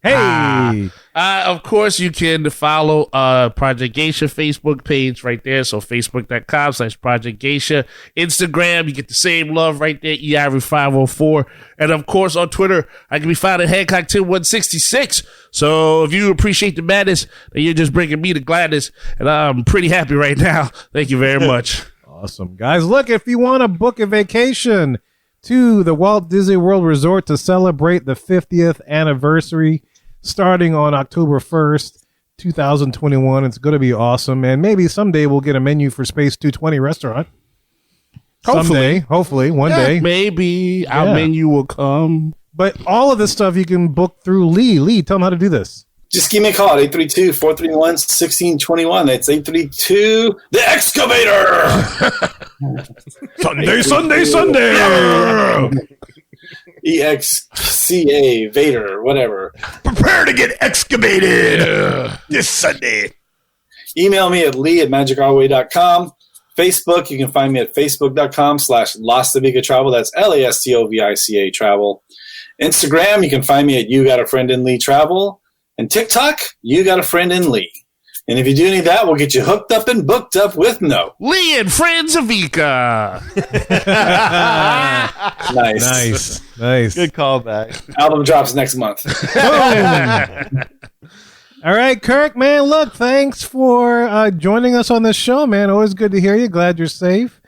Hey! Of course, you can follow Project Geisha Facebook page right there. So facebook.com/Project Geisha. Instagram, you get the same love right there, EIvory504. And of course, on Twitter, I can be found at Hancock10166. So if you appreciate the madness, then you're just bringing me the gladness. And I'm pretty happy right now. Thank you very much. Awesome. Guys, look, if you want to book a vacation to the Walt Disney World Resort to celebrate the 50th anniversary starting on October 1st, 2021, it's going to be awesome. And maybe someday we'll get a menu for Space 220 restaurant. Hopefully, one day. Maybe our menu will come. But all of this stuff you can book through Lee. Lee, tell them how to do this. Just give me a call at 832-431-1621. That's 832 The Excavator. Sunday. EXCA Vader, whatever. Prepare to get excavated this Sunday. Email me at lee@magicourway.com. Facebook, you can find me at facebook.com/Lastovica Travel. That's LASTOVICA Travel. Instagram, you can find me at You Got a Friend in Lee Travel. And TikTok, You Got a Friend in Lee. And if you do any of that, we'll get you hooked up and booked up with No. Lee and Friends of Vika. Nice. Good callback. Album drops next month. All right, Kirk, man, look, thanks for joining us on this show, man. Always good to hear you. Glad you're safe.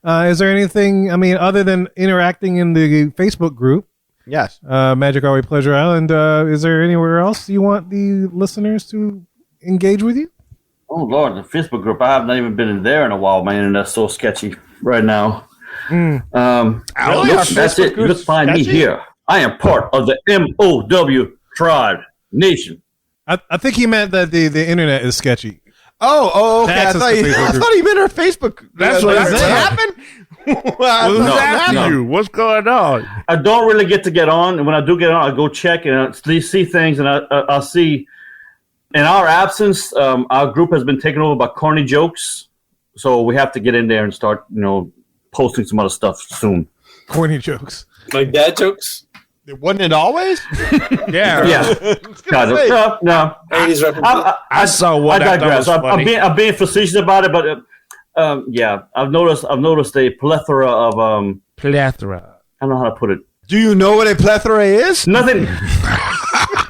Is there anything, other than interacting in the Facebook group? Yes. Magic Our Way Pleasure Island. Is there anywhere else you want the listeners to engage with you? Oh, Lord, the Facebook group. I have not even been in there in a while, man, and that's so sketchy right now. Really? That's it. You can find me here. I am part of the MOW tribe nation. I think he meant that the internet is sketchy. Oh, okay. That's I thought he meant our Facebook. That's what happened. What's going on? I don't really get to get on, and when I do get on, I go check and I see things, and I'll see. In our absence, our group has been taken over by corny jokes, so we have to get in there and start, posting some other stuff soon. Corny jokes, like dad jokes. Wasn't it always? Yeah. No. 80s reference. I saw one. I digress. I'm being facetious about it, but I've noticed a plethora of plethora. I don't know how to put it. Do you know what a plethora is? Nothing.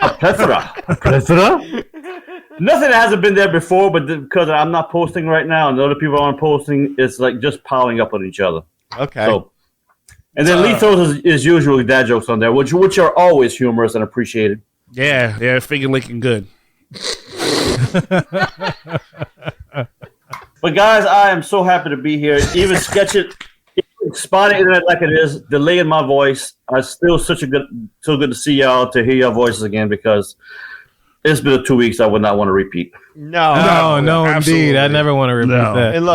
A plethora. Nothing hasn't been there before, but because I'm not posting right now and other people aren't posting, it's like just piling up on each other. Okay. So, and then Lee throws his usual dad jokes on there, which are always humorous and appreciated. Yeah, finger licking good. But guys, I am so happy to be here. Even spotting internet like it is, delaying my voice. It's still so good to see y'all, to hear your voices again, because it's been 2 weeks I would not want to repeat. No, indeed. I never want to repeat that. And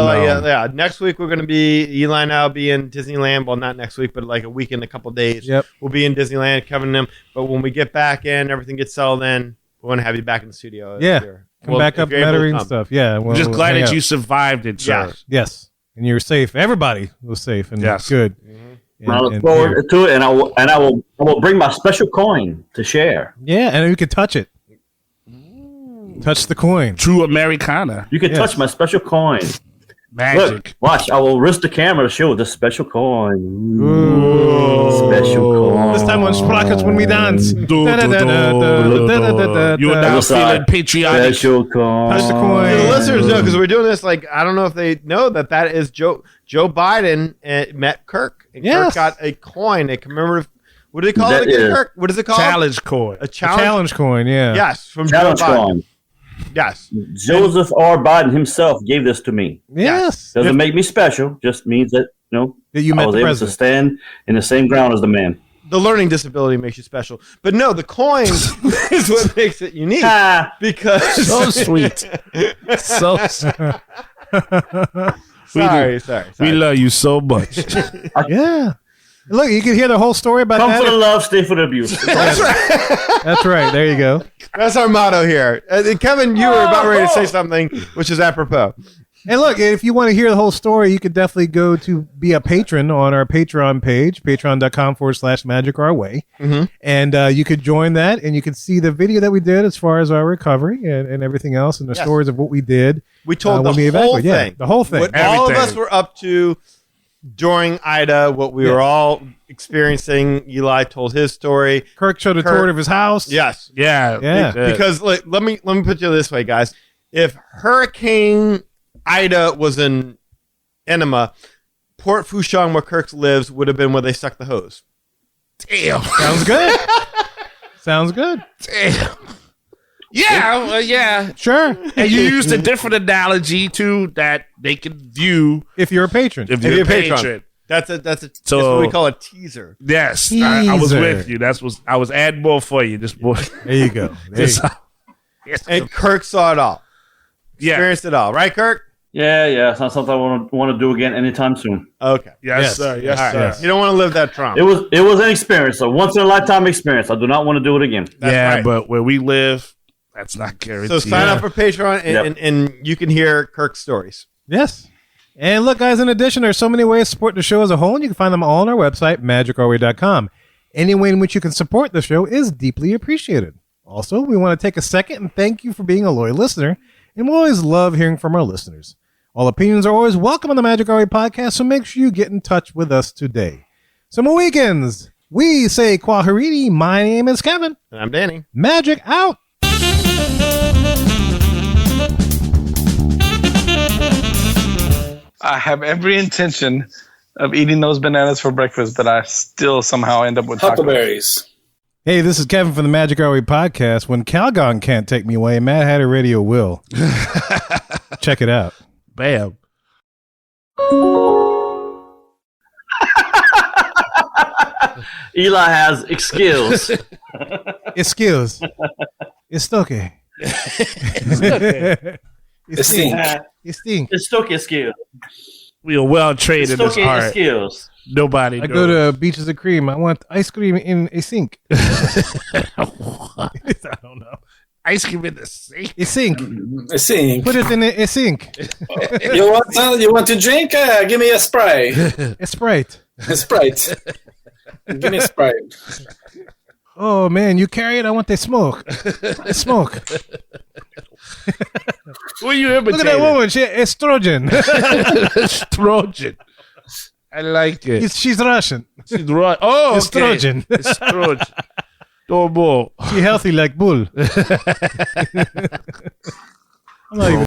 yeah. Next week we're going to be, Eli and I will be in Disneyland. Well, not next week, but like a week in a couple days. Yep. We'll be in Disneyland, Kevin and them. But when we get back in, everything gets settled in, we're going to have you back in the studio. Yeah. Come back up Metairie and stuff. Yeah. We're just glad that you survived it, sir. Yes. And you're safe. Everybody was safe and good. Mm-hmm. I look forward to it, and I will bring my special coin to share. Yeah, and you can touch it. Touch the coin. True Americana. You can touch my special coin. Magic. Look, watch. I will risk the camera to show the special coin. Ooh. Special coin. This time on Sprockets when we dance. You are now feeling patriotic. Special coin. Touch the coin. The listeners know, because we're doing this, like, I don't know if they know that is Joe Biden met Kirk. And Kirk got a coin, a commemorative. What do they call it again, Kirk? What is it called? Challenge coin. A challenge coin, yeah. Yes, from challenge Joe Biden. coin. Yes. Joseph R. Biden himself gave this to me. Yes. Doesn't make me special, just means that, that you I was able to stand in the same ground as the man. The learning disability makes you special. But no, the coin is what makes it unique. Because so sweet. So sorry. We love you so much. Yeah. Look, you can hear the whole story about Come that. for the love, stay for the abuse. That's right. That's right. There you go. That's our motto here. Kevin, you were about ready to say something, which is apropos. And look, if you want to hear the whole story, you could definitely go to be a patron on our Patreon page, patreon.com/Magic Our Way. Mm-hmm. And you could join that, and you could see the video that we did as far as our recovery and everything else, and the stories of what we did. We told the whole thing. Yeah, the whole thing. What all of us were up to during Ida, what we were all experiencing. Eli told his story. Kirk showed a tour of his house. Yes. Yeah. Because let me put it this way, guys. If Hurricane Ida was in enema, Port Fourchon, where Kirk lives, would have been where they stuck the hose. Damn. Sounds good. Sounds good. Damn. Yeah, yeah. Sure. And you used a different analogy too that they can view if you're a patron. If you're a patron. That's what we call a teaser. Yes, I was with you. I was adding more for you. Just more. There you go. And Kirk saw it all. Experienced it all, right, Kirk? Yeah. It's not something I want to do again anytime soon. Okay. Yes, sir. Yes, All right. sir. Yes. You don't want to live that trauma. It was an experience, a once in a lifetime experience. I do not want to do it again. Yeah, right. but where we live, that's not guaranteed. So sign up for Patreon, and you can hear Kirk's stories. Yes. And look, guys, in addition, there's so many ways to support the show as a whole, and you can find them all on our website, magicourway.com. Any way in which you can support the show is deeply appreciated. Also, we want to take a second and thank you for being a loyal listener, and we always love hearing from our listeners. All opinions are always welcome on the Magic Our Way podcast, so make sure you get in touch with us today. So, Mohicans, we say Kwaherini. My name is Kevin. And I'm Danny. Magic out. I have every intention of eating those bananas for breakfast, but I still somehow end up with huckleberries. Hey, this is Kevin from the Magic Our Way podcast. When Calgon can't take me away, Mad Hatter Radio will. Check it out. Bam. Eli has skills. Skills. It's okay. It's stink. It's stoky skills. We are well trained in this art. Skills. Nobody I knows. go to Beaches of Cream. I want ice cream in a sink. I don't know. Ice cream in the sink? A sink. A sink. Put it in a sink. You want to drink? Give me a spray. A Sprite. A Sprite. Give me a Sprite. Oh, man, you carry it? I want the smoke. The smoke. What are you imitating? Look at that woman. She estrogen. Estrogen. I like it. She's Russian. She's right. Oh, okay. Estrogen. Estrogen. No more. She healthy like bull. I'm not even